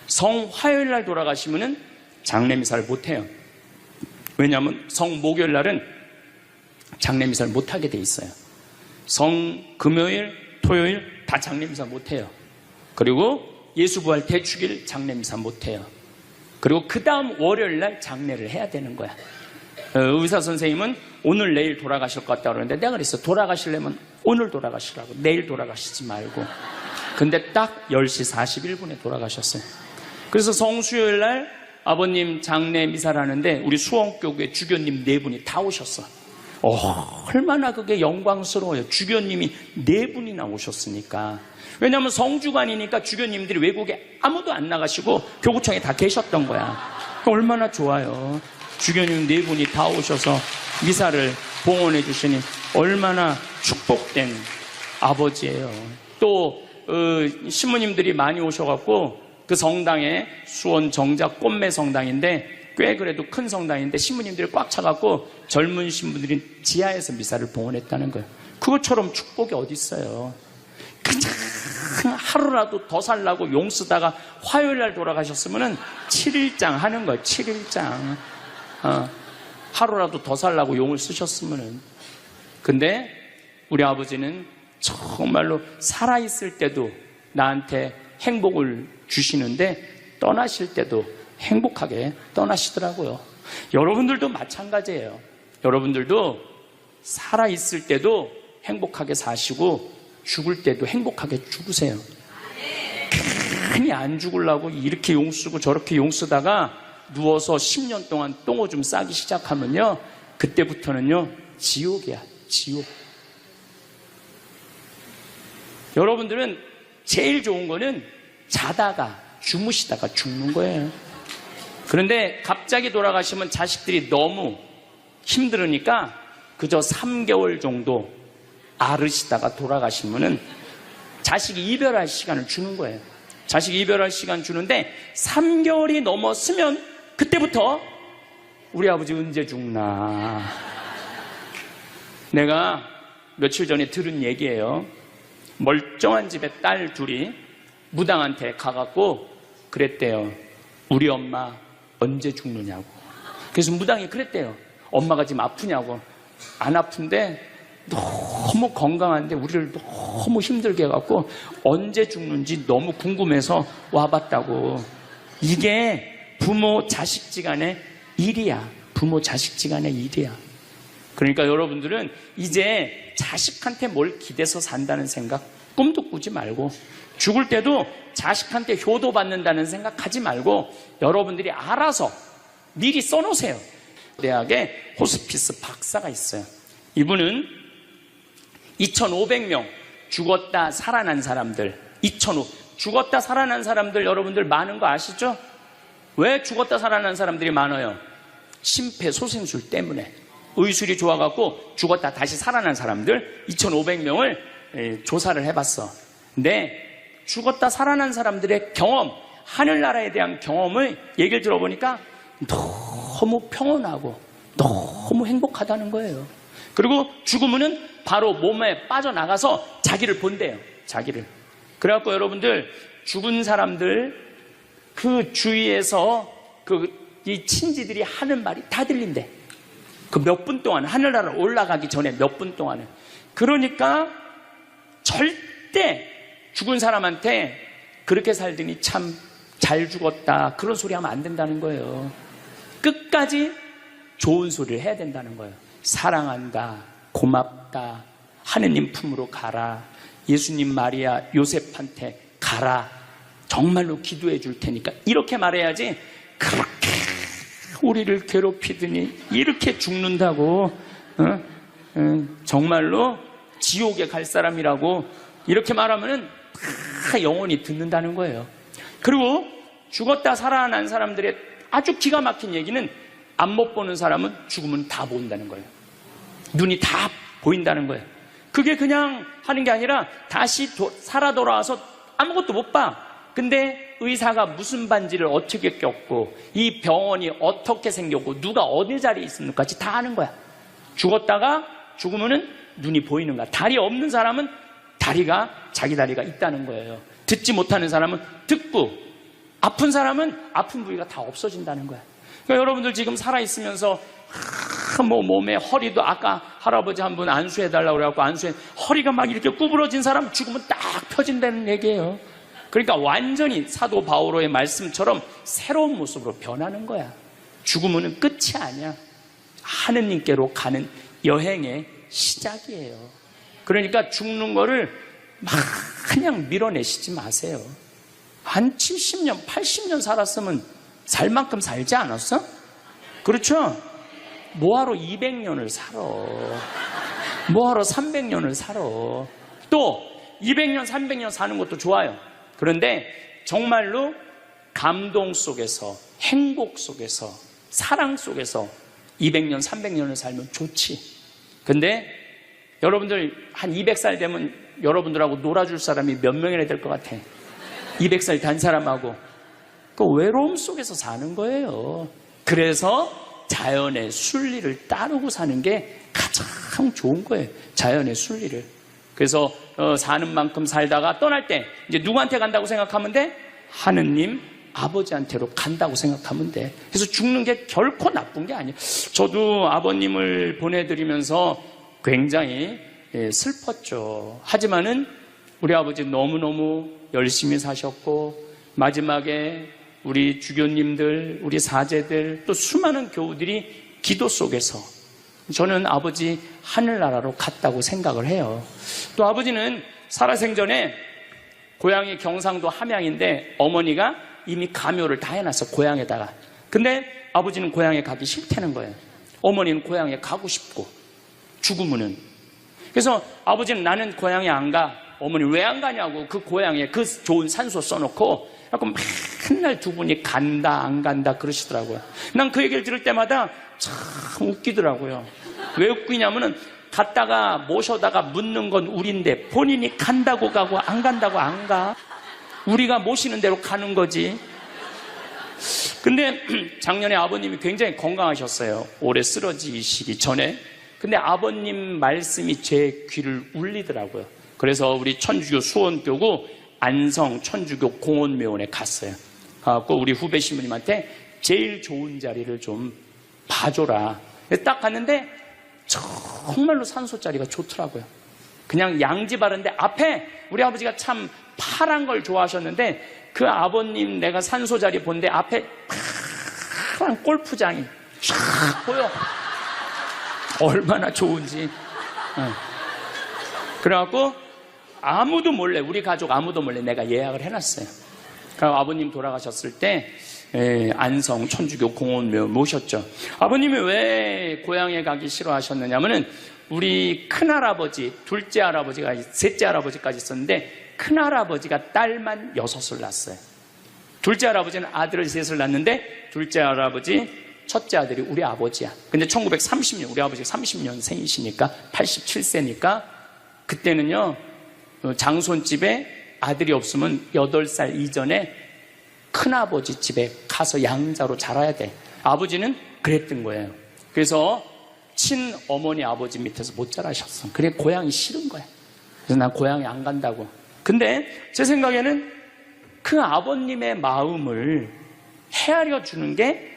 성화요일 날 돌아가시면은 장례미사를 못해요. 왜냐하면 성목요일 날은 장례미사를 못하게 돼 있어요. 성금요일, 토요일 다 장례미사 못해요. 그리고 예수부활 대축일 장례미사 못해요. 그리고 그 다음 월요일 날 장례를 해야 되는 거야. 의사 선생님은 오늘 내일 돌아가실 것 같다고 그러는데 내가 그랬어. 돌아가시려면 오늘 돌아가시라고, 내일 돌아가시지 말고. 근데 딱 10시 41분에 돌아가셨어요. 그래서 성수요일 날 아버님 장례 미사를 하는데 우리 수원교구에 주교님 4분이 다 오셨어. 얼마나 그게 영광스러워요. 주교님이 4분이나 오셨으니까. 왜냐하면 성주관이니까 주교님들이 외국에 아무도 안 나가시고 교구청에 다 계셨던 거야. 얼마나 좋아요. 주교님 4분이 다 오셔서 미사를 봉헌해 주시니 얼마나 축복된 아버지예요. 또 신부님들이 많이 오셔갖고 그 성당에 수원 정작 꽃매 성당인데 꽤 그래도 큰 성당인데 신부님들이 꽉 차갖고 젊은 신부들이 지하에서 미사를 봉헌했다는 거예요. 그것처럼 축복이 어디 있어요. 그냥 하루라도 더 살라고 용 쓰다가 화요일날 돌아가셨으면 7일장 하는 거예요. 7일장. 하루라도 더 살라고 용을 쓰셨으면. 근데 우리 아버지는 정말로 살아있을 때도 나한테 행복을 주시는데 떠나실 때도 행복하게 떠나시더라고요. 여러분들도 마찬가지예요. 여러분들도 살아있을 때도 행복하게 사시고 죽을 때도 행복하게 죽으세요. 괜히 안 죽으려고 이렇게 용 쓰고 저렇게 용 쓰다가 누워서 10년 동안 똥오줌 싸기 시작하면요, 그때부터는요 지옥이야, 지옥. 여러분들은 제일 좋은 거는 자다가 주무시다가 죽는 거예요. 그런데 갑자기 돌아가시면 자식들이 너무 힘들으니까 그저 3개월 정도 앓으시다가 돌아가시면은 자식이 이별할 시간을 주는 거예요. 자식이 이별할 시간 주는데 3개월이 넘었으면 그때부터 우리 아버지 언제 죽나. 내가 며칠 전에 들은 얘기예요. 멀쩡한 집에 딸 둘이 무당한테 가갖고 그랬대요. 우리 엄마 언제 죽느냐고. 그래서 무당이 그랬대요. 엄마가 지금 아프냐고. 안 아픈데 너무 건강한데 우리를 너무 힘들게 해갖고 언제 죽는지 너무 궁금해서 와봤다고. 이게 부모 자식지간의 일이야. 부모 자식지간의 일이야. 그러니까 여러분들은 이제 자식한테 뭘 기대서 산다는 생각 꿈도 꾸지 말고, 죽을 때도 자식한테 효도받는다는 생각하지 말고 여러분들이 알아서 미리 써놓으세요. 대학에 호스피스 박사가 있어요. 이분은 2,500명 죽었다 살아난 사람들, 죽었다 살아난 사람들 여러분들 많은 거 아시죠? 왜 죽었다 살아난 사람들이 많아요? 심폐소생술 때문에. 의술이 좋아갖고 죽었다 다시 살아난 사람들 2,500명을 조사를 해봤어. 근데 죽었다 살아난 사람들의 경험, 하늘나라에 대한 경험을 얘기를 들어보니까 너무 평온하고 너무 행복하다는 거예요. 그리고 죽으면은 바로 몸에 빠져나가서 자기를 본대요. 자기를. 그래갖고 여러분들 죽은 사람들 그 주위에서 그 이 친지들이 하는 말이 다 들린대. 그 몇 분 동안, 하늘나라 올라가기 전에 몇 분 동안은. 그러니까 절대 죽은 사람한테 그렇게 살더니 참 잘 죽었다 그런 소리 하면 안 된다는 거예요. 끝까지 좋은 소리를 해야 된다는 거예요. 사랑한다, 고맙다, 하느님 품으로 가라, 예수님, 마리아, 요셉한테 가라, 정말로 기도해 줄 테니까, 이렇게 말해야지. 그렇게 우리를 괴롭히더니 이렇게 죽는다고, 정말로 지옥에 갈 사람이라고 이렇게 말하면은 다 영원히 듣는다는 거예요. 그리고 죽었다 살아난 사람들의 아주 기가 막힌 얘기는, 안 못 보는 사람은 죽으면 다 보인다는 거예요. 눈이 다 보인다는 거예요. 그게 그냥 하는 게 아니라 다시 살아 돌아와서 아무것도 못 봐. 근데 의사가 무슨 반지를 어떻게 꼈고, 이 병원이 어떻게 생겼고, 누가 어느 자리에 있습니까? 다 아는 거야. 죽었다가 죽으면은 눈이 보이는 거야. 다리 없는 사람은 다리가, 자기 다리가 있다는 거예요. 듣지 못하는 사람은 듣고, 아픈 사람은 아픈 부위가 다 없어진다는 거야. 그러니까 여러분들 지금 살아있으면서 몸에 허리도, 아까 할아버지 한 분 안수해달라고 그래갖고 허리가 막 이렇게 구부러진 사람 죽으면 딱 펴진다는 얘기예요. 그러니까 완전히 사도 바오로의 말씀처럼 새로운 모습으로 변하는 거야. 죽으면 끝이 아니야. 하느님께로 가는 여행의 시작이에요. 그러니까 죽는 거를 막 그냥 밀어내시지 마세요. 한 70년, 80년 살았으면 살 만큼 살지 않았어? 그렇죠? 뭐하러 200년을 살아? 뭐하러 300년을 살아? 또 200년, 300년 사는 것도 좋아요. 그런데 정말로 감동 속에서, 행복 속에서, 사랑 속에서 200년, 300년을 살면 좋지. 근데 여러분들 한 200살 되면 여러분들하고 놀아줄 사람이 몇 명이나 될 것 같아? 200살 단 사람하고. 그 외로움 속에서 사는 거예요. 그래서 자연의 순리를 따르고 사는 게 가장 좋은 거예요. 자연의 순리를. 그래서 사는 만큼 살다가 떠날 때 이제 누구한테 간다고 생각하면 돼? 하느님, 아버지한테로 간다고 생각하면 돼. 그래서 죽는 게 결코 나쁜 게 아니에요. 저도 아버님을 보내드리면서 굉장히 슬펐죠. 하지만은 우리 아버지 너무너무 열심히 사셨고, 마지막에 우리 주교님들, 우리 사제들, 또 수많은 교우들이 기도 속에서 저는 아버지 하늘나라로 갔다고 생각을 해요. 또 아버지는 살아생전에 고향이 경상도 함양인데 어머니가 이미 가묘를 다 해놨어, 고향에다가. 근데 아버지는 고향에 가기 싫다는 거예요. 어머니는 고향에 가고 싶고, 죽으면은. 그래서 아버지는 나는 고향에 안 가. 어머니 왜 안 가냐고, 그 고향에 그 좋은 산소 써놓고 맨날 두 분이 간다 안 간다 그러시더라고요. 난 그 얘기를 들을 때마다 참 웃기더라고요. 왜 웃기냐면은 갔다가 모셔다가 묻는 건 우린데 본인이 간다고 가고 안 간다고 안 가. 우리가 모시는 대로 가는 거지. 근데 작년에 아버님이 굉장히 건강하셨어요. 올해 쓰러지시기 전에. 근데 아버님 말씀이 제 귀를 울리더라고요. 그래서 우리 천주교 수원교구 안성 천주교 공원묘원에 갔어요. 가고 우리 후배 신부님한테 제일 좋은 자리를 좀 봐줘라. 딱 갔는데 정말로 산소 자리가 좋더라고요. 그냥 양지 바른데 앞에 우리 아버지가 참 파란 걸 좋아하셨는데 그 아버님 내가 산소 자리 본데 앞에 파란 골프장이 쫙 보여. 얼마나 좋은지. 그래갖고 아무도 몰래, 우리 가족 아무도 몰래 내가 예약을 해놨어요. 그러니까 아버님 돌아가셨을 때 안성 천주교 공원묘 모셨죠. 아버님이 왜 고향에 가기 싫어하셨느냐면은 우리 큰할아버지, 둘째 할아버지가, 셋째 할아버지까지 있었는데 큰할아버지가 딸만 6을 낳았어요. 둘째 할아버지는 아들을 3을 낳았는데 둘째 할아버지, 첫째 아들이 우리 아버지야. 근데 1930년, 우리 아버지가 30년생이시니까 87세니까 그때는요, 장손집에 아들이 없으면 8살 이전에 큰아버지 집에 가서 양자로 자라야 돼. 아버지는 그랬던 거예요. 그래서 친어머니 아버지 밑에서 못 자라셨어. 그래 고향이 싫은 거야. 그래서 난 고향에 안 간다고. 근데 제 생각에는 그 아버님의 마음을 헤아려 주는 게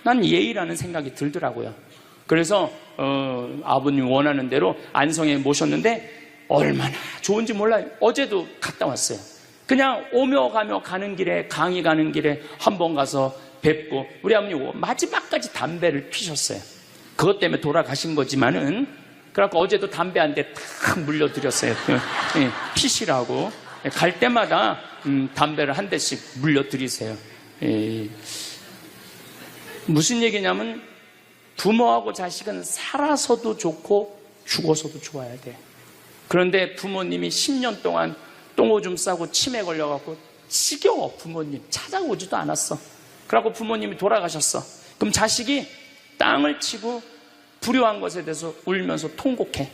난 예의라는 생각이 들더라고요. 그래서 아버님 원하는 대로 안성에 모셨는데 얼마나 좋은지 몰라요. 어제도 갔다 왔어요. 그냥 오며 가며 가는 길에, 강의 가는 길에 한번 가서 뵙고, 우리 아버님 마지막까지 담배를 피셨어요. 그것 때문에 돌아가신 거지만은, 그래갖고 어제도 담배 한 대 탁 물려드렸어요. 피시라고. 갈 때마다 담배를 한 대씩 물려드리세요. 무슨 얘기냐면, 부모하고 자식은 살아서도 좋고 죽어서도 좋아야 돼. 그런데 부모님이 10년 동안 똥오줌 싸고 치매 걸려갖고 지겨워. 부모님 찾아오지도 않았어. 그래갖고 부모님이 돌아가셨어. 그럼 자식이 땅을 치고 불효한 것에 대해서 울면서 통곡해.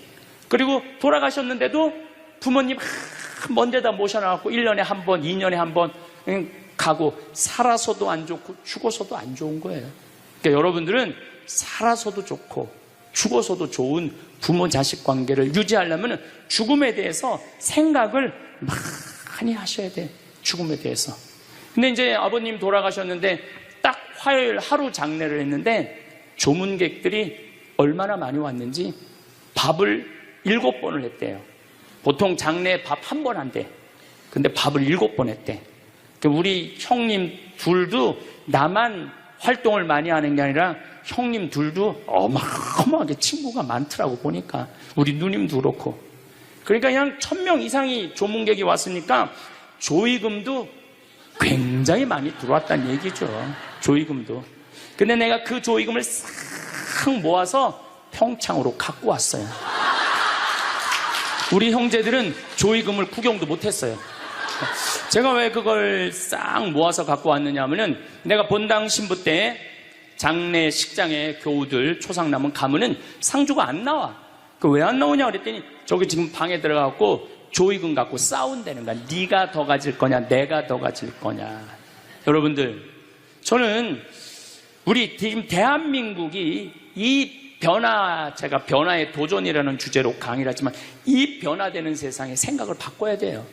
그리고 돌아가셨는데도 부모님 먼 데다 모셔놔갖고 1년에 한 번, 2년에 한 번 가고, 살아서도 안 좋고 죽어서도 안 좋은 거예요. 그러니까 여러분들은 살아서도 좋고 죽어서도 좋은 부모 자식 관계를 유지하려면 죽음에 대해서 생각을 많이 하셔야 돼. 죽음에 대해서. 근데 이제 아버님 돌아가셨는데 딱 화요일 하루 장례를 했는데 조문객들이 얼마나 많이 왔는지 밥을 7번을 했대요. 보통 장례 밥 한 번 한대. 근데 밥을 7번 했대. 우리 형님 둘도 나만 활동을 많이 하는 게 아니라 형님 둘도 어마어마하게 친구가 많더라고 보니까. 우리 누님도 그렇고. 그러니까 그냥 1000명 이상이 조문객이 왔으니까 조의금도 굉장히 많이 들어왔다는 얘기죠. 조의금도. 근데 내가 그 조의금을 싹 모아서 평창으로 갖고 왔어요. 우리 형제들은 조의금을 구경도 못했어요. 제가 왜 그걸 싹 모아서 갖고 왔느냐 하면은, 내가 본당 신부 때 장례식장에 교우들 초상남은 가면은 상주가 안 나와. 그 왜 안 나오냐 그랬더니 저기 지금 방에 들어가고 조의금 갖고 싸운다는 거야. 네가 더 가질 거냐 내가 더 가질 거냐. 여러분들, 저는 우리 지금 대한민국이 이 변화, 제가 변화의 도전이라는 주제로 강의를 하지만 이 변화되는 세상에 생각을 바꿔야 돼요.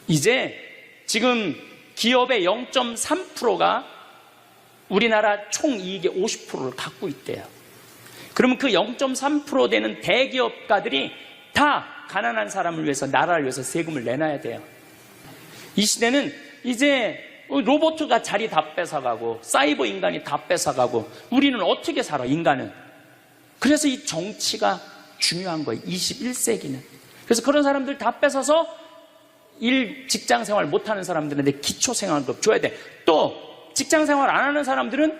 이제 지금 기업의 0.3%가 우리나라 총이익의 50%를 갖고 있대요. 그러면 그 0.3% 되는 대기업가들이 다 가난한 사람을 위해서, 나라를 위해서 세금을 내놔야 돼요. 이 시대는 이제 로봇가 자리 다 뺏어가고 사이버 인간이 다 뺏어가고 우리는 어떻게 살아, 인간은. 그래서 이 정치가 중요한 거예요. 21세기는. 그래서 그런 사람들 다 뺏어서 직장 생활 못하는 사람들한테 기초생활급 줘야 돼. 또 직장 생활 안 하는 사람들은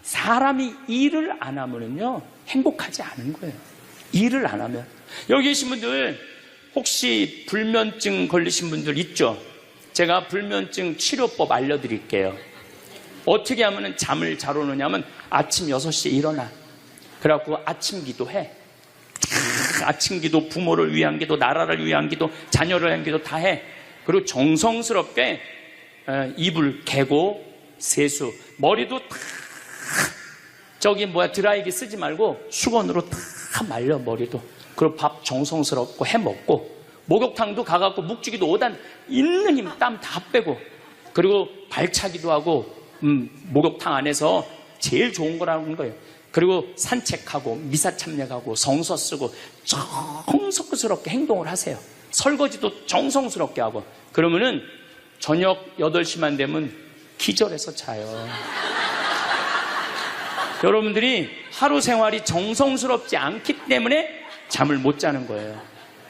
사람이 일을 안 하면요 행복하지 않은 거예요. 일을 안 하면. 여기 계신 분들 혹시 불면증 걸리신 분들 있죠? 제가 불면증 치료법 알려드릴게요. 어떻게 하면 잠을 잘 오느냐면 아침 6시에 일어나. 그래갖고 아침 기도해. 아침 기도, 부모를 위한 기도, 나라를 위한 기도, 자녀를 위한 기도 다 해. 그리고 정성스럽게 이불 개고 세수, 머리도 다 드라이기 쓰지 말고 수건으로 다 말려 머리도. 그리고 밥 정성스럽고 해 먹고, 목욕탕도 가갖고 묵직이도 5단 있는 힘 땀 다 빼고, 그리고 발차기도 하고 목욕탕 안에서 제일 좋은 거라는 거예요. 그리고 산책하고 미사 참여하고 성서 쓰고 정성스럽게 행동을 하세요. 설거지도 정성스럽게 하고. 그러면은 저녁 8시만 되면 기절해서 자요. 여러분들이 하루 생활이 정성스럽지 않기 때문에 잠을 못 자는 거예요.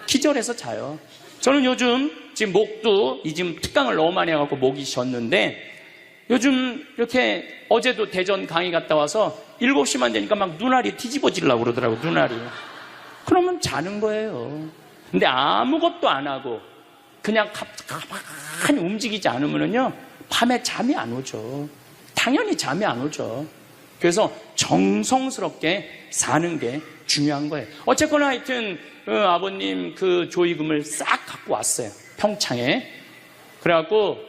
기절해서 자요. 저는 요즘 지금 목도 지금 특강을 너무 많이 해갖고 목이 쉬었는데, 요즘 이렇게 어제도 대전 강의 갔다 와서 7시만 되니까 막 눈알이 뒤집어지려고 그러더라고요. 눈알이. 그러면 자는 거예요. 근데 아무것도 안 하고 그냥 가만히 움직이지 않으면요 밤에 잠이 안 오죠. 당연히 잠이 안 오죠. 그래서 정성스럽게 사는 게 중요한 거예요. 어쨌거나 하여튼 아버님 그 조의금을 싹 갖고 왔어요. 평창에. 그래갖고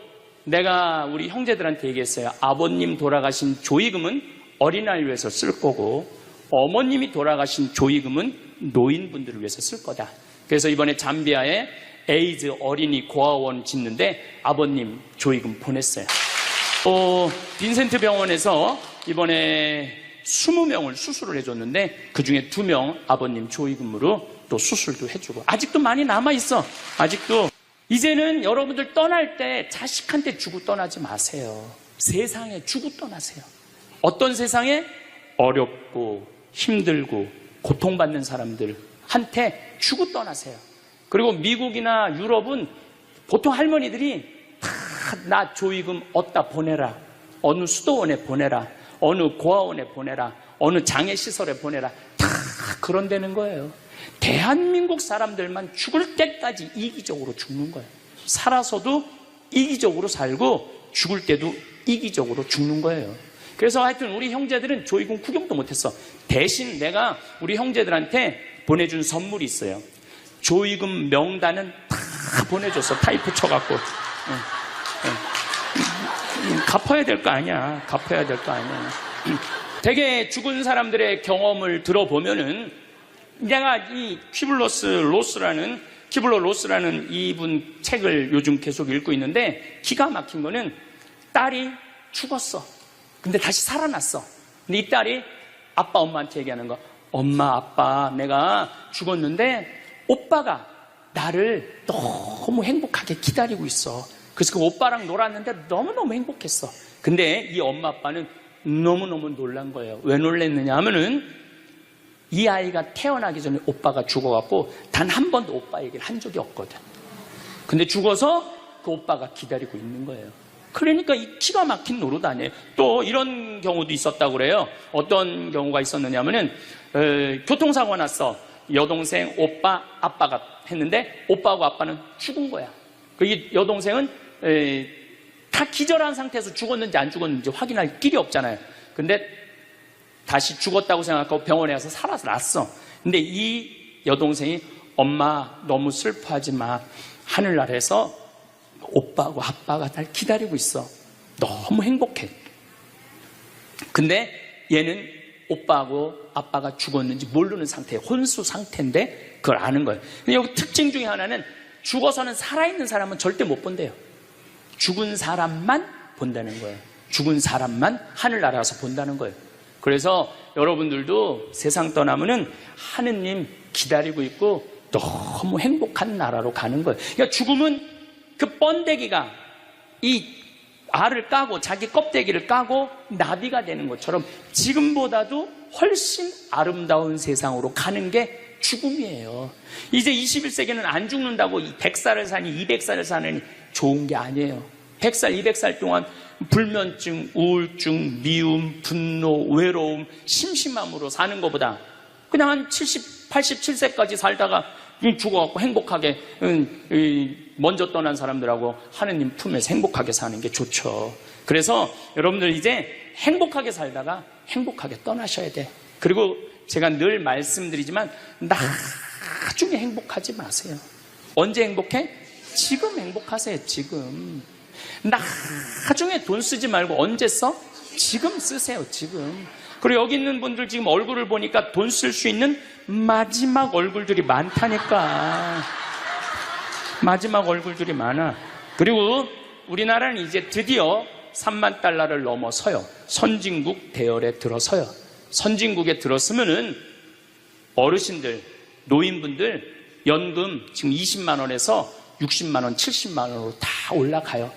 내가 우리 형제들한테 얘기했어요. 아버님 돌아가신 조의금은 어린아이를 위해서 쓸 거고, 어머님이 돌아가신 조의금은 노인분들을 위해서 쓸 거다. 그래서 이번에 잠비아에 에이즈 어린이 고아원 짓는데 아버님 조의금 보냈어요. 빈센트 병원에서 이번에 20명을 수술을 해줬는데 그 중에 2명 아버님 조의금으로 또 수술도 해주고 아직도 많이 남아있어. 아직도. 이제는 여러분들 떠날 때 자식한테 주고 떠나지 마세요. 세상에 주고 떠나세요. 어떤 세상에? 어렵고 힘들고 고통받는 사람들한테 주고 떠나세요. 그리고 미국이나 유럽은 보통 할머니들이 다 나 조의금 어디다 보내라. 어느 수도원에 보내라. 어느 고아원에 보내라. 어느 장애시설에 보내라. 다 그런다는 거예요. 대한민국 사람들만 죽을 때까지 이기적으로 죽는 거예요. 살아서도 이기적으로 살고 죽을 때도 이기적으로 죽는 거예요. 그래서 하여튼 우리 형제들은 조의금 구경도 못했어. 대신 내가 우리 형제들한테 보내준 선물이 있어요. 조의금 명단은 다 보내줬어. 타이프 쳐갖고. 갚아야 될 거 아니야. 갚아야 될 거 아니야. 되게 죽은 사람들의 경험을 들어보면은 내가 이 키블러 로스라는 이분 책을 요즘 계속 읽고 있는데 기가 막힌 거는 딸이 죽었어. 근데 다시 살아났어. 근데 이 딸이 아빠 엄마한테 얘기하는 거. 엄마 아빠 내가 죽었는데 오빠가 나를 너무 행복하게 기다리고 있어. 그래서 그 오빠랑 놀았는데 너무너무 행복했어. 근데 이 엄마 아빠는 너무너무 놀란 거예요. 왜 놀랬느냐 하면은 이 아이가 태어나기 전에 오빠가 죽어갖고 단 한 번도 오빠 얘기를 한 적이 없거든. 근데 죽어서 그 오빠가 기다리고 있는 거예요. 그러니까 이 기가 막힌 노릇 아니에요. 또 이런 경우도 있었다고 그래요. 어떤 경우가 있었느냐면은 교통사고가 났어. 여동생, 오빠, 아빠가 했는데 오빠하고 아빠는 죽은 거야. 이 여동생은 다 기절한 상태에서 죽었는지 안 죽었는지 확인할 길이 없잖아요. 근데 다시 죽었다고 생각하고 병원에 가서 살아났어. 근데 이 여동생이 엄마 너무 슬퍼하지 마. 하늘나라에서 오빠하고 아빠가 날 기다리고 있어. 너무 행복해. 근데 얘는 오빠하고 아빠가 죽었는지 모르는 상태에 혼수 상태인데 그걸 아는 거예요. 근데 여기 특징 중에 하나는 죽어서는 살아있는 사람은 절대 못 본대요. 죽은 사람만 본다는 거예요. 죽은 사람만 하늘나라에서 본다는 거예요. 그래서 여러분들도 세상 떠나면은 하느님 기다리고 있고 너무 행복한 나라로 가는 거예요. 그러니까 죽음은 그 번데기가 이 알을 까고 자기 껍데기를 까고 나비가 되는 것처럼 지금보다도 훨씬 아름다운 세상으로 가는 게 죽음이에요. 이제 21세기는 안 죽는다고 100살을 사니 200살을 사느니 좋은 게 아니에요. 100살, 200살 동안 불면증, 우울증, 미움, 분노, 외로움, 심심함으로 사는 것보다 그냥 한 70, 87세까지 살다가 죽어갖고 행복하게 먼저 떠난 사람들하고 하느님 품에서 행복하게 사는 게 좋죠. 그래서 여러분들 이제 행복하게 살다가 행복하게 떠나셔야 돼. 그리고 제가 늘 말씀드리지만 나중에 행복하지 마세요. 언제 행복해? 지금 행복하세요. 지금. 나중에 돈 쓰지 말고 언제 써? 지금 쓰세요. 지금. 그리고 여기 있는 분들 지금 얼굴을 보니까 돈 쓸 수 있는 마지막 얼굴들이 많다니까. 마지막 얼굴들이 많아. 그리고 우리나라는 이제 드디어 3만 달러를 넘어서요. 선진국 대열에 들어서요. 선진국에 들었으면은 어르신들, 노인분들 연금 지금 20만 원에서 60만 원, 70만 원으로 다 올라가요.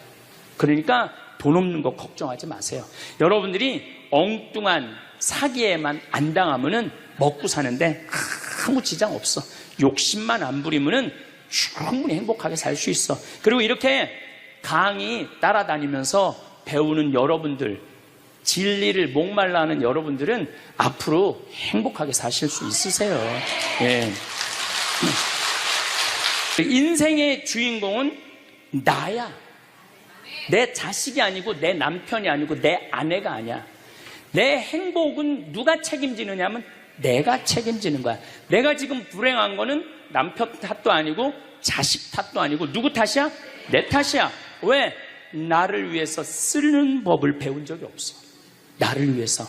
그러니까 돈 없는 거 걱정하지 마세요. 여러분들이 엉뚱한 사기에만 안 당하면은 먹고 사는데 아무 지장 없어. 욕심만 안 부리면은 충분히 행복하게 살 수 있어. 그리고 이렇게 강의 따라다니면서 배우는 여러분들, 진리를 목말라 하는 여러분들은 앞으로 행복하게 사실 수 있으세요. 예. 인생의 주인공은 나야. 내 자식이 아니고 내 남편이 아니고 내 아내가 아니야. 내 행복은 누가 책임지느냐 하면 내가 책임지는 거야. 내가 지금 불행한 거는 남편 탓도 아니고 자식 탓도 아니고 누구 탓이야? 내 탓이야. 왜? 나를 위해서 쓰는 법을 배운 적이 없어. 나를 위해서.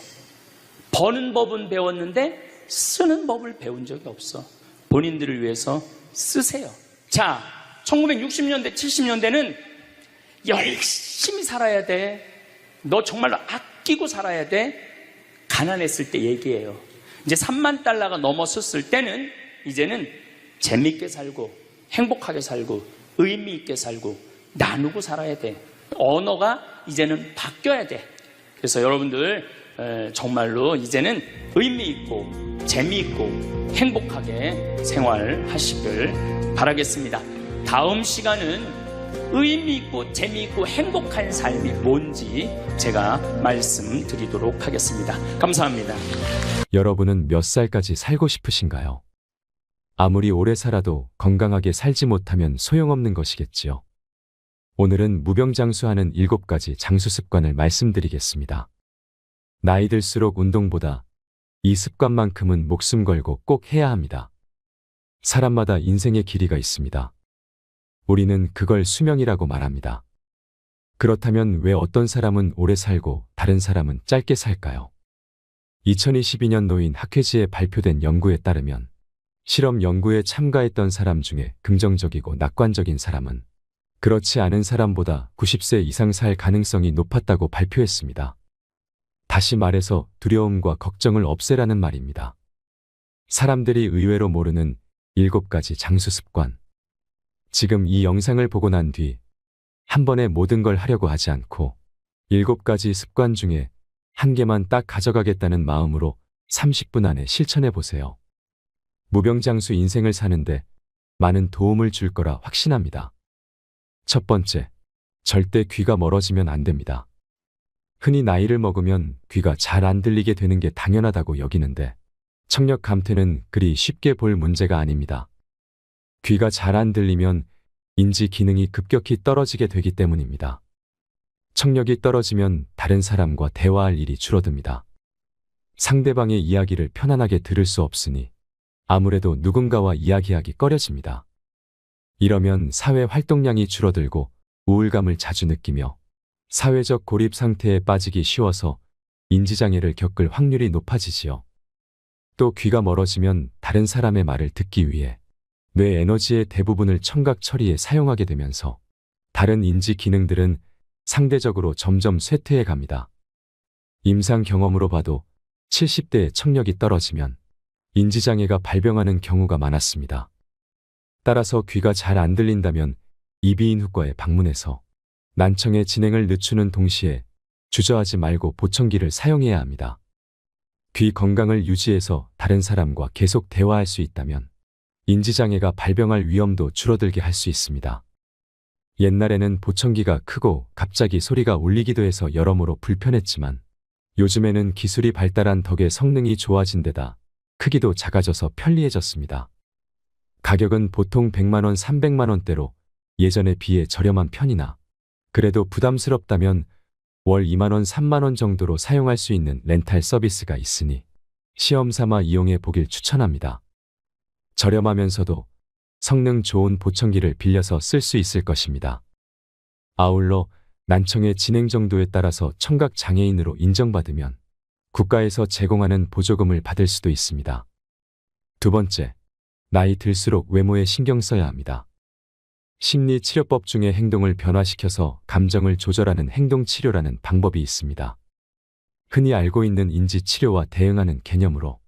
버는 법은 배웠는데 쓰는 법을 배운 적이 없어. 본인들을 위해서 쓰세요. 자, 1960년대, 70년대는 열심히 살아야 돼. 너 정말로 아끼고 살아야 돼. 가난했을 때 얘기해요. 이제 3만 달러가 넘었을 때는 이제는 재밌게 살고 행복하게 살고 의미 있게 살고 나누고 살아야 돼. 언어가 이제는 바뀌어야 돼. 그래서 여러분들 정말로 이제는 의미 있고 재미있고 행복하게 생활하시길 바라겠습니다. 다음 시간은 의미 있고 재미있고 행복한 삶이 뭔지 제가 말씀드리도록 하겠습니다. 감사합니다. 여러분은 몇 살까지 살고 싶으신가요? 아무리 오래 살아도 건강하게 살지 못하면 소용없는 것이겠지요. 오늘은 무병장수하는 7가지 장수 습관을 말씀드리겠습니다. 나이 들수록 운동보다 이 습관만큼은 목숨 걸고 꼭 해야 합니다. 사람마다 인생의 길이가 있습니다. 우리는 그걸 수명이라고 말합니다. 그렇다면 왜 어떤 사람은 오래 살고 다른 사람은 짧게 살까요? 2022년 노인 학회지에 발표된 연구에 따르면 실험 연구에 참가했던 사람 중에 긍정적이고 낙관적인 사람은 그렇지 않은 사람보다 90세 이상 살 가능성이 높았다고 발표했습니다. 다시 말해서 두려움과 걱정을 없애라는 말입니다. 사람들이 의외로 모르는 7가지 장수 습관. 지금 이 영상을 보고 난 뒤 한 번에 모든 걸 하려고 하지 않고 7가지 습관 중에 한 개만 딱 가져가겠다는 마음으로 30분 안에 실천해 보세요. 무병장수 인생을 사는데 많은 도움을 줄 거라 확신합니다. 첫 번째, 절대 귀가 멀어지면 안 됩니다. 흔히 나이를 먹으면 귀가 잘 안 들리게 되는 게 당연하다고 여기는데 청력 감퇴는 그리 쉽게 볼 문제가 아닙니다. 귀가 잘 안 들리면 인지 기능이 급격히 떨어지게 되기 때문입니다. 청력이 떨어지면 다른 사람과 대화할 일이 줄어듭니다. 상대방의 이야기를 편안하게 들을 수 없으니 아무래도 누군가와 이야기하기 꺼려집니다. 이러면 사회 활동량이 줄어들고 우울감을 자주 느끼며 사회적 고립 상태에 빠지기 쉬워서 인지장애를 겪을 확률이 높아지지요. 또 귀가 멀어지면 다른 사람의 말을 듣기 위해 뇌 에너지의 대부분을 청각 처리에 사용하게 되면서 다른 인지 기능들은 상대적으로 점점 쇠퇴해 갑니다. 임상 경험으로 봐도 70대의 청력이 떨어지면 인지장애가 발병하는 경우가 많았습니다. 따라서 귀가 잘 안 들린다면 이비인후과에 방문해서 난청의 진행을 늦추는 동시에 주저하지 말고 보청기를 사용해야 합니다. 귀 건강을 유지해서 다른 사람과 계속 대화할 수 있다면 인지장애가 발병할 위험도 줄어들게 할 수 있습니다. 옛날에는 보청기가 크고 갑자기 소리가 울리기도 해서 여러모로 불편했지만 요즘에는 기술이 발달한 덕에 성능이 좋아진 데다 크기도 작아져서 편리해졌습니다. 가격은 보통 100만 원, 300만 원대로 예전에 비해 저렴한 편이나 그래도 부담스럽다면 월 2만 원, 3만 원 정도로 사용할 수 있는 렌탈 서비스가 있으니 시험 삼아 이용해 보길 추천합니다. 저렴하면서도 성능 좋은 보청기를 빌려서 쓸 수 있을 것입니다. 아울러 난청의 진행 정도에 따라서 청각 장애인으로 인정받으면 국가에서 제공하는 보조금을 받을 수도 있습니다. 두 번째, 나이 들수록 외모에 신경 써야 합니다. 심리치료법 중에 행동을 변화시켜서 감정을 조절하는 행동치료라는 방법이 있습니다. 흔히 알고 있는 인지치료와 대응하는 개념으로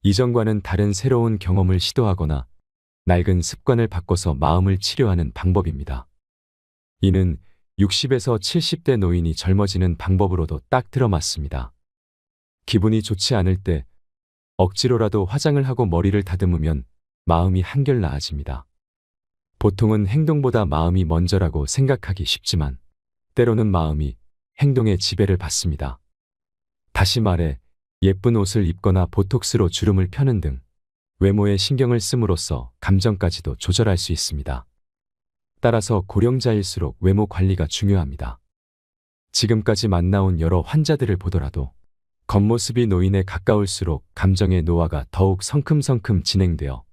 이전과는 다른 새로운 경험을 시도하거나 낡은 습관을 바꿔서 마음을 치료하는 방법입니다. 이는 60에서 70대 노인이 젊어지는 방법으로도 딱 들어맞습니다. 기분이 좋지 않을 때 억지로라도 화장을 하고 머리를 다듬으면 마음이 한결 나아집니다. 보통은 행동보다 마음이 먼저라고 생각하기 쉽지만 때로는 마음이 행동의 지배를 받습니다. 다시 말해 예쁜 옷을 입거나 보톡스로 주름을 펴는 등 외모에 신경을 씀으로써 감정까지도 조절할 수 있습니다. 따라서 고령자일수록 외모 관리가 중요합니다. 지금까지 만나온 여러 환자들을 보더라도 겉모습이 노인에 가까울수록 감정의 노화가 더욱 성큼성큼 진행되어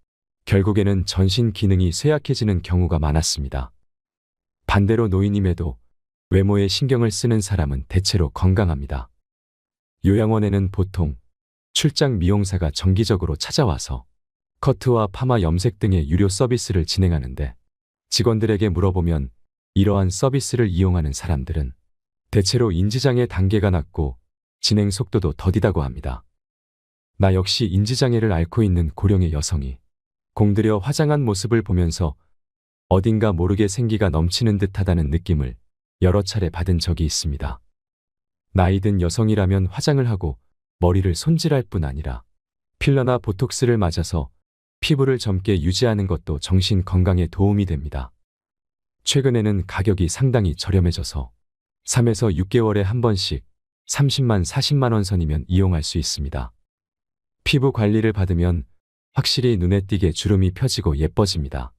결국에는 전신 기능이 쇠약해지는 경우가 많았습니다. 반대로 노인임에도 외모에 신경을 쓰는 사람은 대체로 건강합니다. 요양원에는 보통 출장 미용사가 정기적으로 찾아와서 커트와 파마 염색 등의 유료 서비스를 진행하는데 직원들에게 물어보면 이러한 서비스를 이용하는 사람들은 대체로 인지장애 단계가 낮고 진행 속도도 더디다고 합니다. 나 역시 인지장애를 앓고 있는 고령의 여성이 공들여 화장한 모습을 보면서 어딘가 모르게 생기가 넘치는 듯하다는 느낌을 여러 차례 받은 적이 있습니다. 나이든 여성이라면 화장을 하고 머리를 손질할 뿐 아니라 필러나 보톡스를 맞아서 피부를 젊게 유지하는 것도 정신 건강에 도움이 됩니다. 최근에는 가격이 상당히 저렴해져서 3에서 6개월에 한 번씩 30만, 40만 원 선이면 이용할 수 있습니다. 피부 관리를 받으면 확실히 눈에 띄게 주름이 펴지고 예뻐집니다.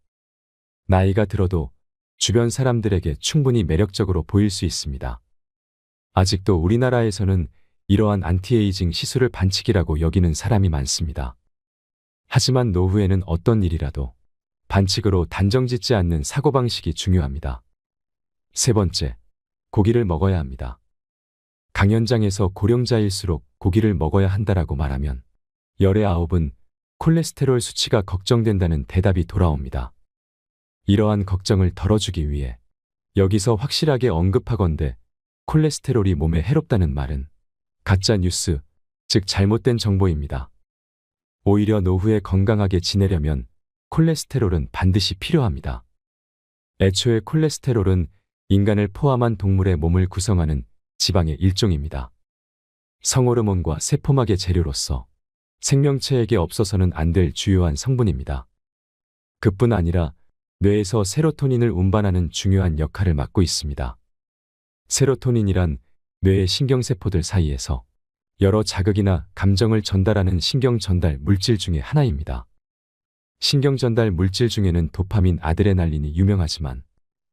나이가 들어도 주변 사람들에게 충분히 매력적으로 보일 수 있습니다. 아직도 우리나라에서는 이러한 안티에이징 시술을 반칙이라고 여기는 사람이 많습니다. 하지만 노후에는 어떤 일이라도 반칙으로 단정짓지 않는 사고방식이 중요합니다. 세 번째, 고기를 먹어야 합니다. 강연장에서 고령자일수록 고기를 먹어야 한다라고 말하면 열의 9은 콜레스테롤 수치가 걱정된다는 대답이 돌아옵니다. 이러한 걱정을 덜어주기 위해 여기서 확실하게 언급하건대 콜레스테롤이 몸에 해롭다는 말은 가짜 뉴스, 즉 잘못된 정보입니다. 오히려 노후에 건강하게 지내려면 콜레스테롤은 반드시 필요합니다. 애초에 콜레스테롤은 인간을 포함한 동물의 몸을 구성하는 지방의 일종입니다. 성호르몬과 세포막의 재료로서 생명체에게 없어서는 안 될 주요한 성분입니다. 그뿐 아니라 뇌에서 세로토닌을 운반하는 중요한 역할을 맡고 있습니다. 세로토닌이란 뇌의 신경세포들 사이에서 여러 자극이나 감정을 전달하는 신경 전달 물질 중의 하나입니다. 신경 전달 물질 중에는 도파민, 아드레날린이 유명하지만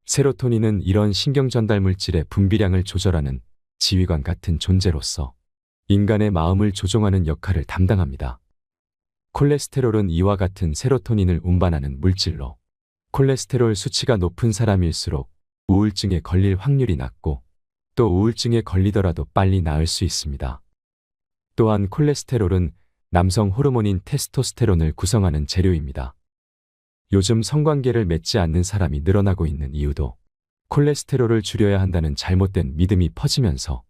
세로토닌은 이런 신경 전달 물질의 분비량을 조절하는 지휘관 같은 존재로서 인간의 마음을 조종하는 역할을 담당합니다. 콜레스테롤은 이와 같은 세로토닌을 운반하는 물질로 콜레스테롤 수치가 높은 사람일수록 우울증에 걸릴 확률이 낮고 또 우울증에 걸리더라도 빨리 나을 수 있습니다. 또한 콜레스테롤은 남성 호르몬인 테스토스테론을 구성하는 재료입니다. 요즘 성관계를 맺지 않는 사람이 늘어나고 있는 이유도 콜레스테롤을 줄여야 한다는 잘못된 믿음이 퍼지면서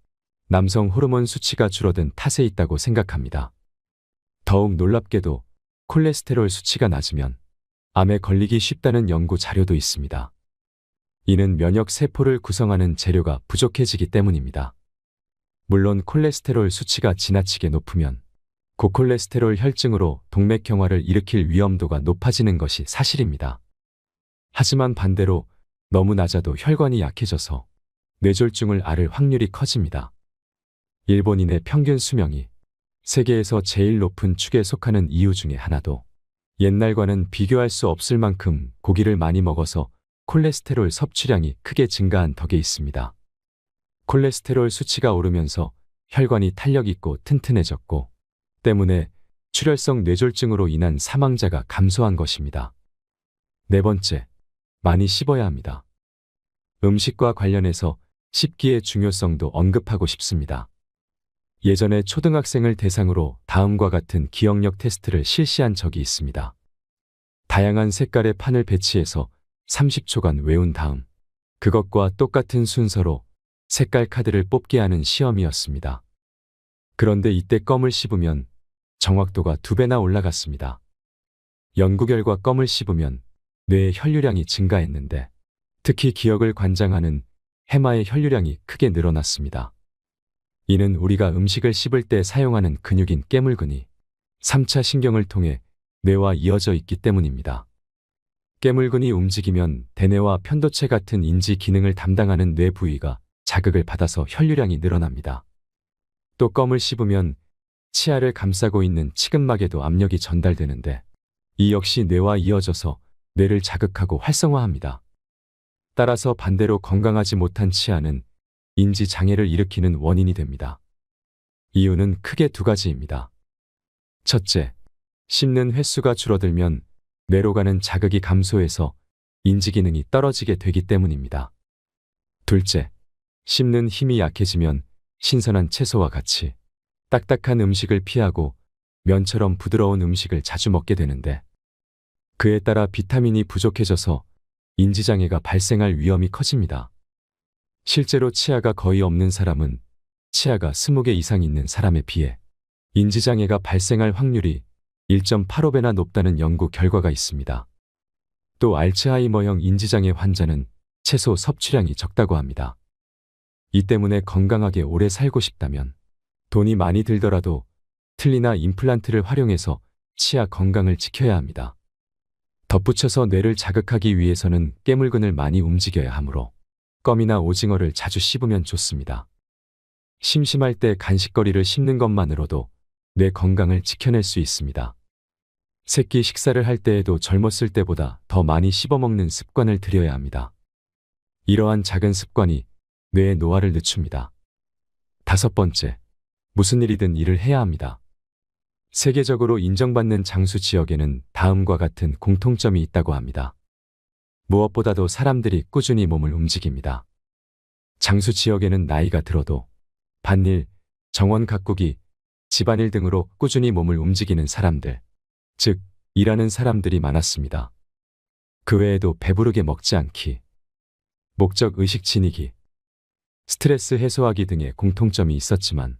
남성 호르몬 수치가 줄어든 탓에 있다고 생각합니다. 더욱 놀랍게도 콜레스테롤 수치가 낮으면 암에 걸리기 쉽다는 연구 자료도 있습니다. 이는 면역 세포를 구성하는 재료가 부족해지기 때문입니다. 물론 콜레스테롤 수치가 지나치게 높으면 고콜레스테롤 혈증으로 동맥경화를 일으킬 위험도가 높아지는 것이 사실입니다. 하지만 반대로 너무 낮아도 혈관이 약해져서 뇌졸중을 앓을 확률이 커집니다. 일본인의 평균 수명이 세계에서 제일 높은 축에 속하는 이유 중에 하나도 옛날과는 비교할 수 없을 만큼 고기를 많이 먹어서 콜레스테롤 섭취량이 크게 증가한 덕에 있습니다. 콜레스테롤 수치가 오르면서 혈관이 탄력 있고 튼튼해졌고 때문에 출혈성 뇌졸중으로 인한 사망자가 감소한 것입니다. 네 번째, 많이 씹어야 합니다. 음식과 관련해서 씹기의 중요성도 언급하고 싶습니다. 예전에 초등학생을 대상으로 다음과 같은 기억력 테스트를 실시한 적이 있습니다. 다양한 색깔의 판을 배치해서 30초간 외운 다음 그것과 똑같은 순서로 색깔 카드를 뽑게 하는 시험이었습니다. 그런데 이때 껌을 씹으면 정확도가 2배나 올라갔습니다. 연구 결과 껌을 씹으면 뇌의 혈류량이 증가했는데 특히 기억을 관장하는 해마의 혈류량이 크게 늘어났습니다. 이는 우리가 음식을 씹을 때 사용하는 근육인 깨물근이 3차 신경을 통해 뇌와 이어져 있기 때문입니다. 깨물근이 움직이면 대뇌와 편도체 같은 인지 기능을 담당하는 뇌 부위가 자극을 받아서 혈류량이 늘어납니다. 또 껌을 씹으면 치아를 감싸고 있는 치근막에도 압력이 전달되는데 이 역시 뇌와 이어져서 뇌를 자극하고 활성화합니다. 따라서 반대로 건강하지 못한 치아는 인지 장애를 일으키는 원인이 됩니다. 이유는 크게 2가지입니다. 첫째, 씹는 횟수가 줄어들면 뇌로 가는 자극이 감소해서 인지 기능이 떨어지게 되기 때문입니다. 둘째, 씹는 힘이 약해지면 신선한 채소와 같이 딱딱한 음식을 피하고 면처럼 부드러운 음식을 자주 먹게 되는데 그에 따라 비타민이 부족해져서 인지장애가 발생할 위험이 커집니다. 실제로 치아가 거의 없는 사람은 치아가 20개 이상 있는 사람에 비해 인지장애가 발생할 확률이 1.85배나 높다는 연구 결과가 있습니다. 또 알츠하이머형 인지장애 환자는 채소 섭취량이 적다고 합니다. 이 때문에 건강하게 오래 살고 싶다면 돈이 많이 들더라도 틀니나 임플란트를 활용해서 치아 건강을 지켜야 합니다. 덧붙여서 뇌를 자극하기 위해서는 깨물근을 많이 움직여야 하므로 껌이나 오징어를 자주 씹으면 좋습니다. 심심할 때 간식거리를 씹는 것만으로도 뇌 건강을 지켜낼 수 있습니다. 새끼 식사를 할 때에도 젊었을 때보다 더 많이 씹어먹는 습관을 들여야 합니다. 이러한 작은 습관이 뇌의 노화를 늦춥니다. 5번째, 무슨 일이든 일을 해야 합니다. 세계적으로 인정받는 장수 지역에는 다음과 같은 공통점이 있다고 합니다. 무엇보다도 사람들이 꾸준히 몸을 움직입니다. 장수 지역에는 나이가 들어도 밭일, 정원 가꾸기, 집안일 등으로 꾸준히 몸을 움직이는 사람들, 즉 일하는 사람들이 많았습니다. 그 외에도 배부르게 먹지 않기, 목적 의식 지니기, 스트레스 해소하기 등의 공통점이 있었지만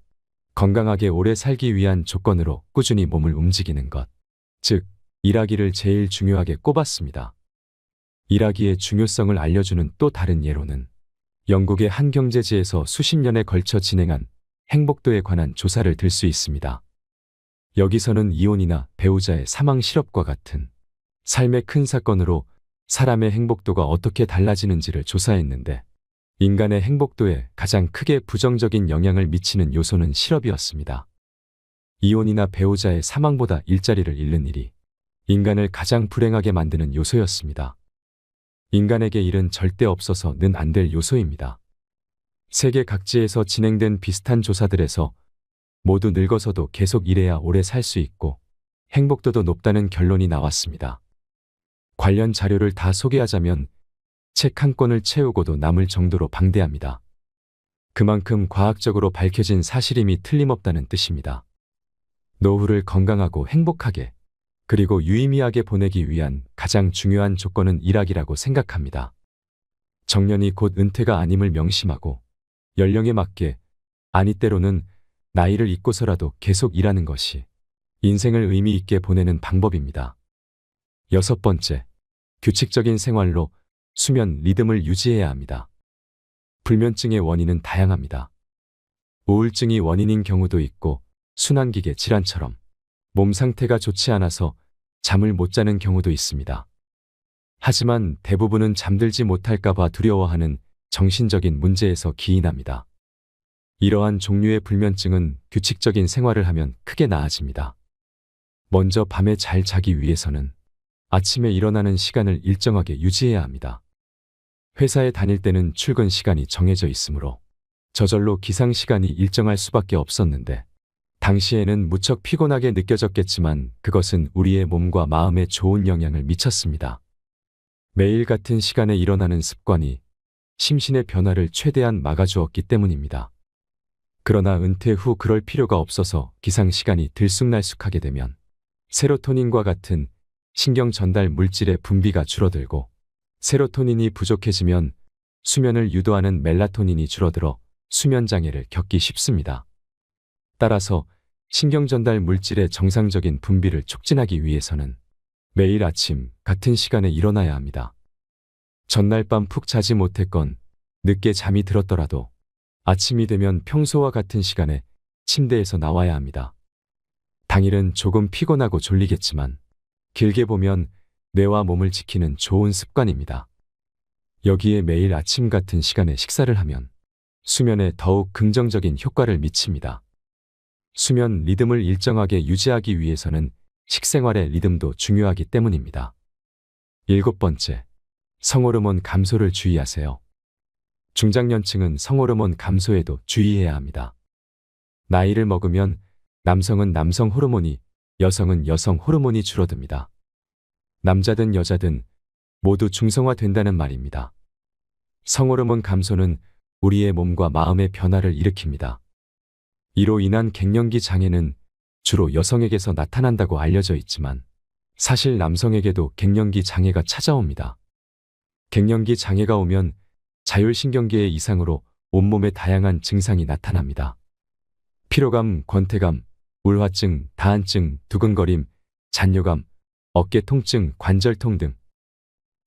건강하게 오래 살기 위한 조건으로 꾸준히 몸을 움직이는 것, 즉 일하기를 제일 중요하게 꼽았습니다. 일하기의 중요성을 알려주는 또 다른 예로는 영국의 한 경제지에서 수십 년에 걸쳐 진행한 행복도에 관한 조사를 들 수 있습니다. 여기서는 이혼이나 배우자의 사망 실업과 같은 삶의 큰 사건으로 사람의 행복도가 어떻게 달라지는지를 조사했는데 인간의 행복도에 가장 크게 부정적인 영향을 미치는 요소는 실업이었습니다. 이혼이나 배우자의 사망보다 일자리를 잃는 일이 인간을 가장 불행하게 만드는 요소였습니다. 인간에게 일은 절대 없어서는 안 될 요소입니다. 세계 각지에서 진행된 비슷한 조사들에서 모두 늙어서도 계속 일해야 오래 살 수 있고 행복도도 높다는 결론이 나왔습니다. 관련 자료를 다 소개하자면 책 한 권을 채우고도 남을 정도로 방대합니다. 그만큼 과학적으로 밝혀진 사실임이 틀림없다는 뜻입니다. 노후를 건강하고 행복하게 그리고 유의미하게 보내기 위한 가장 중요한 조건은 일하기라고 생각합니다. 정년이 곧 은퇴가 아님을 명심하고 연령에 맞게 아니 때로는 나이를 잊고서라도 계속 일하는 것이 인생을 의미 있게 보내는 방법입니다. 6번째, 규칙적인 생활로 수면 리듬을 유지해야 합니다. 불면증의 원인은 다양합니다. 우울증이 원인인 경우도 있고 순환기계 질환처럼 몸 상태가 좋지 않아서 잠을 못 자는 경우도 있습니다. 하지만 대부분은 잠들지 못할까 봐 두려워하는 정신적인 문제에서 기인합니다. 이러한 종류의 불면증은 규칙적인 생활을 하면 크게 나아집니다. 먼저 밤에 잘 자기 위해서는 아침에 일어나는 시간을 일정하게 유지해야 합니다. 회사에 다닐 때는 출근 시간이 정해져 있으므로 저절로 기상 시간이 일정할 수밖에 없었는데 당시에는 무척 피곤하게 느껴졌겠지만 그것은 우리의 몸과 마음에 좋은 영향을 미쳤습니다. 매일 같은 시간에 일어나는 습관이 심신의 변화를 최대한 막아주었기 때문입니다. 그러나 은퇴 후 그럴 필요가 없어서 기상 시간이 들쑥날쑥하게 되면 세로토닌과 같은 신경 전달 물질의 분비가 줄어들고 세로토닌이 부족해지면 수면을 유도하는 멜라토닌이 줄어들어 수면 장애를 겪기 쉽습니다. 따라서 신경 전달 물질의 정상적인 분비를 촉진하기 위해서는 매일 아침 같은 시간에 일어나야 합니다. 전날 밤 푹 자지 못했건 늦게 잠이 들었더라도 아침이 되면 평소와 같은 시간에 침대에서 나와야 합니다. 당일은 조금 피곤하고 졸리겠지만 길게 보면 뇌와 몸을 지키는 좋은 습관입니다. 여기에 매일 아침 같은 시간에 식사를 하면 수면에 더욱 긍정적인 효과를 미칩니다. 수면 리듬을 일정하게 유지하기 위해서는 식생활의 리듬도 중요하기 때문입니다. 7번째, 성호르몬 감소를 주의하세요. 중장년층은 성호르몬 감소에도 주의해야 합니다. 나이를 먹으면 남성은 남성 호르몬이, 여성은 여성 호르몬이 줄어듭니다. 남자든 여자든 모두 중성화된다는 말입니다. 성호르몬 감소는 우리의 몸과 마음의 변화를 일으킵니다. 이로 인한 갱년기 장애는 주로 여성에게서 나타난다고 알려져 있지만 사실 남성에게도 갱년기 장애가 찾아옵니다. 갱년기 장애가 오면 자율신경계의 이상으로 온몸에 다양한 증상이 나타납니다. 피로감, 권태감, 울화증, 다한증, 두근거림, 잔뇨감, 어깨 통증, 관절통 등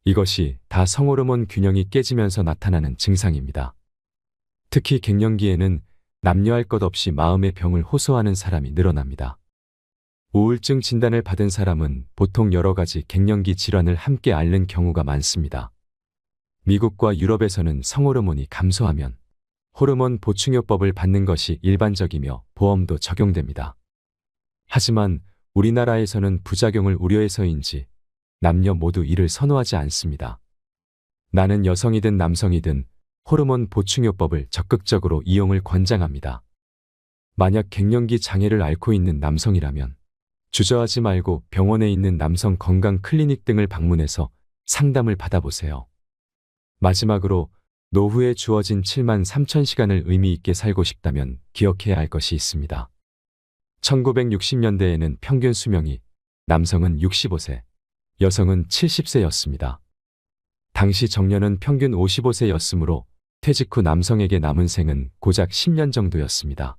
이것이 다 성호르몬 균형이 깨지면서 나타나는 증상입니다. 특히 갱년기에는 남녀할 것 없이 마음의 병을 호소하는 사람이 늘어납니다. 우울증 진단을 받은 사람은 보통 여러 가지 갱년기 질환을 함께 앓는 경우가 많습니다. 미국과 유럽에서는 성호르몬이 감소하면 호르몬 보충요법을 받는 것이 일반적이며 보험도 적용됩니다. 하지만 우리나라에서는 부작용을 우려해서인지 남녀 모두 이를 선호하지 않습니다. 나는 여성이든 남성이든 호르몬 보충요법을 적극적으로 이용을 권장합니다. 만약 갱년기 장애를 앓고 있는 남성이라면 주저하지 말고 병원에 있는 남성 건강 클리닉 등을 방문해서 상담을 받아보세요. 마지막으로 노후에 주어진 7만 3천 시간을 의미 있게 살고 싶다면 기억해야 할 것이 있습니다. 1960년대에는 평균 수명이 남성은 65세, 여성은 70세였습니다. 당시 정년은 평균 55세였으므로 퇴직 후 남성에게 남은 생은 고작 10년 정도였습니다.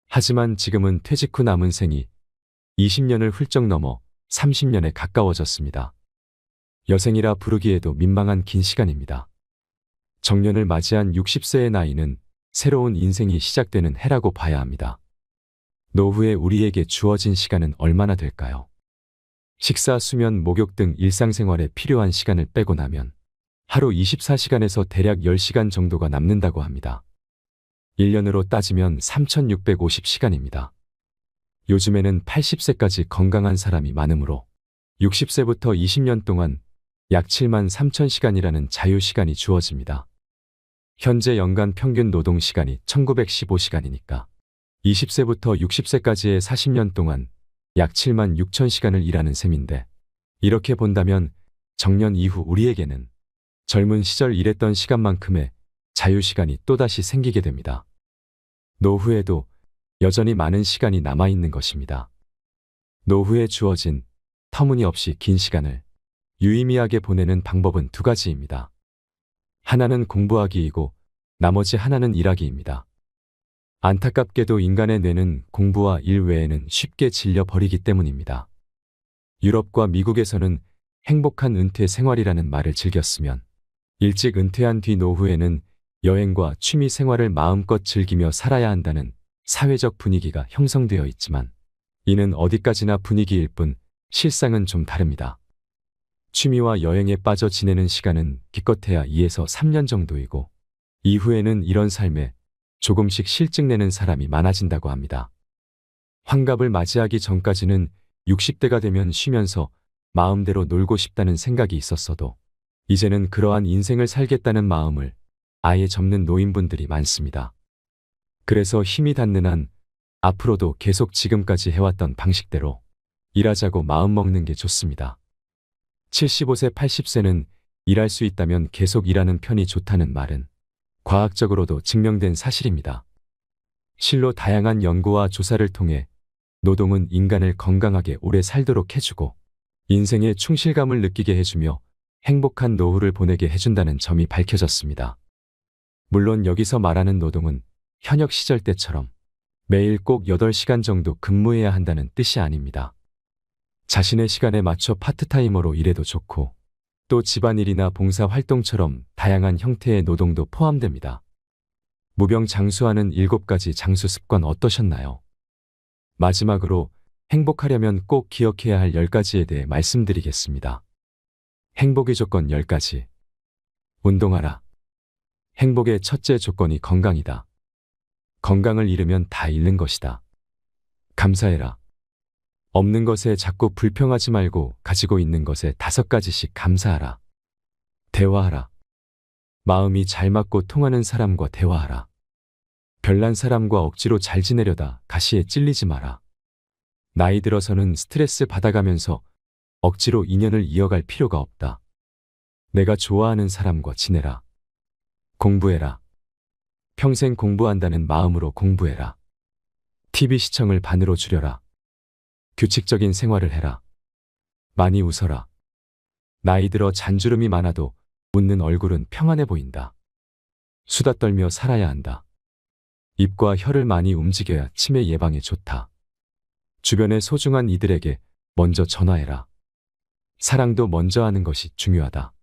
하지만 지금은 퇴직 후 남은 생이 20년을 훌쩍 넘어 30년에 가까워졌습니다. 여생이라 부르기에도 민망한 긴 시간입니다. 정년을 맞이한 60세의 나이는 새로운 인생이 시작되는 해라고 봐야 합니다. 노후에 우리에게 주어진 시간은 얼마나 될까요? 식사, 수면, 목욕 등 일상생활에 필요한 시간을 빼고 나면 하루 24시간에서 대략 10시간 정도가 남는다고 합니다. 1년으로 따지면 3,650시간입니다. 요즘에는 80세까지 건강한 사람이 많으므로 60세부터 20년 동안 약 7만 3천 시간이라는 자유시간이 주어집니다. 현재 연간 평균 노동시간이 1915시간이니까 20세부터 60세까지의 40년 동안 약 7만 6천 시간을 일하는 셈인데 이렇게 본다면 정년 이후 우리에게는 젊은 시절 일했던 시간만큼의 자유시간이 또다시 생기게 됩니다. 노후에도 여전히 많은 시간이 남아있는 것입니다. 노후에 주어진 터무니없이 긴 시간을 유의미하게 보내는 방법은 두 가지입니다. 하나는 공부하기이고 나머지 하나는 일하기입니다. 안타깝게도 인간의 뇌는 공부와 일 외에는 쉽게 질려버리기 때문입니다. 유럽과 미국에서는 행복한 은퇴 생활이라는 말을 즐겼으면 일찍 은퇴한 뒤 노후에는 여행과 취미 생활을 마음껏 즐기며 살아야 한다는 사회적 분위기가 형성되어 있지만 이는 어디까지나 분위기일 뿐 실상은 좀 다릅니다. 취미와 여행에 빠져 지내는 시간은 기껏해야 2에서 3년 정도이고 이후에는 이런 삶에 조금씩 실증내는 사람이 많아진다고 합니다. 환갑을 맞이하기 전까지는 60대가 되면 쉬면서 마음대로 놀고 싶다는 생각이 있었어도 이제는 그러한 인생을 살겠다는 마음을 아예 접는 노인분들이 많습니다. 그래서 힘이 닿는 한 앞으로도 계속 지금까지 해왔던 방식대로 일하자고 마음먹는 게 좋습니다. 75세, 80세는 일할 수 있다면 계속 일하는 편이 좋다는 말은 과학적으로도 증명된 사실입니다. 실로 다양한 연구와 조사를 통해 노동은 인간을 건강하게 오래 살도록 해주고 인생의 충실감을 느끼게 해주며 행복한 노후를 보내게 해준다는 점이 밝혀졌습니다. 물론 여기서 말하는 노동은 현역 시절 때처럼 매일 꼭 8시간 정도 근무해야 한다는 뜻이 아닙니다. 자신의 시간에 맞춰 파트타이머로 일해도 좋고 또 집안일이나 봉사활동처럼 다양한 형태의 노동도 포함됩니다. 무병장수하는 7가지 장수 습관 어떠셨나요? 마지막으로 행복하려면 꼭 기억해야 할 10가지에 대해 말씀드리겠습니다. 행복의 조건 10가지. 운동하라. 행복의 첫째 조건이 건강이다. 건강을 잃으면 다 잃는 것이다. 감사해라. 없는 것에 자꾸 불평하지 말고 가지고 있는 것에 5가지씩 감사하라. 대화하라. 마음이 잘 맞고 통하는 사람과 대화하라. 별난 사람과 억지로 잘 지내려다 가시에 찔리지 마라. 나이 들어서는 스트레스 받아가면서 억지로 인연을 이어갈 필요가 없다. 내가 좋아하는 사람과 지내라. 공부해라. 평생 공부한다는 마음으로 공부해라. TV 시청을 반으로 줄여라. 규칙적인 생활을 해라. 많이 웃어라. 나이 들어 잔주름이 많아도 웃는 얼굴은 평안해 보인다. 수다 떨며 살아야 한다. 입과 혀를 많이 움직여야 치매 예방에 좋다. 주변의 소중한 이들에게 먼저 전화해라. 사랑도 먼저 하는 것이 중요하다.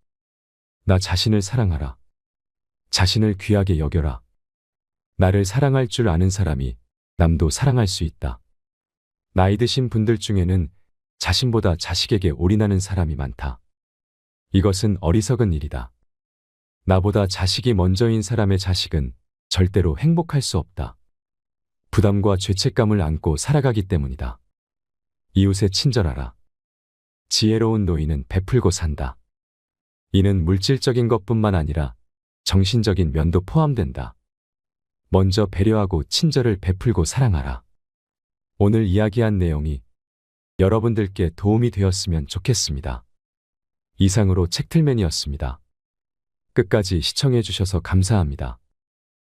나 자신을 사랑하라. 자신을 귀하게 여겨라. 나를 사랑할 줄 아는 사람이 남도 사랑할 수 있다. 나이 드신 분들 중에는 자신보다 자식에게 올인하는 사람이 많다. 이것은 어리석은 일이다. 나보다 자식이 먼저인 사람의 자식은 절대로 행복할 수 없다. 부담과 죄책감을 안고 살아가기 때문이다. 이웃에 친절하라. 지혜로운 노인은 베풀고 산다. 이는 물질적인 것뿐만 아니라 정신적인 면도 포함된다. 먼저 배려하고 친절을 베풀고 사랑하라. 오늘 이야기한 내용이 여러분들께 도움이 되었으면 좋겠습니다. 이상으로 책틀맨이었습니다. 끝까지 시청해 주셔서 감사합니다.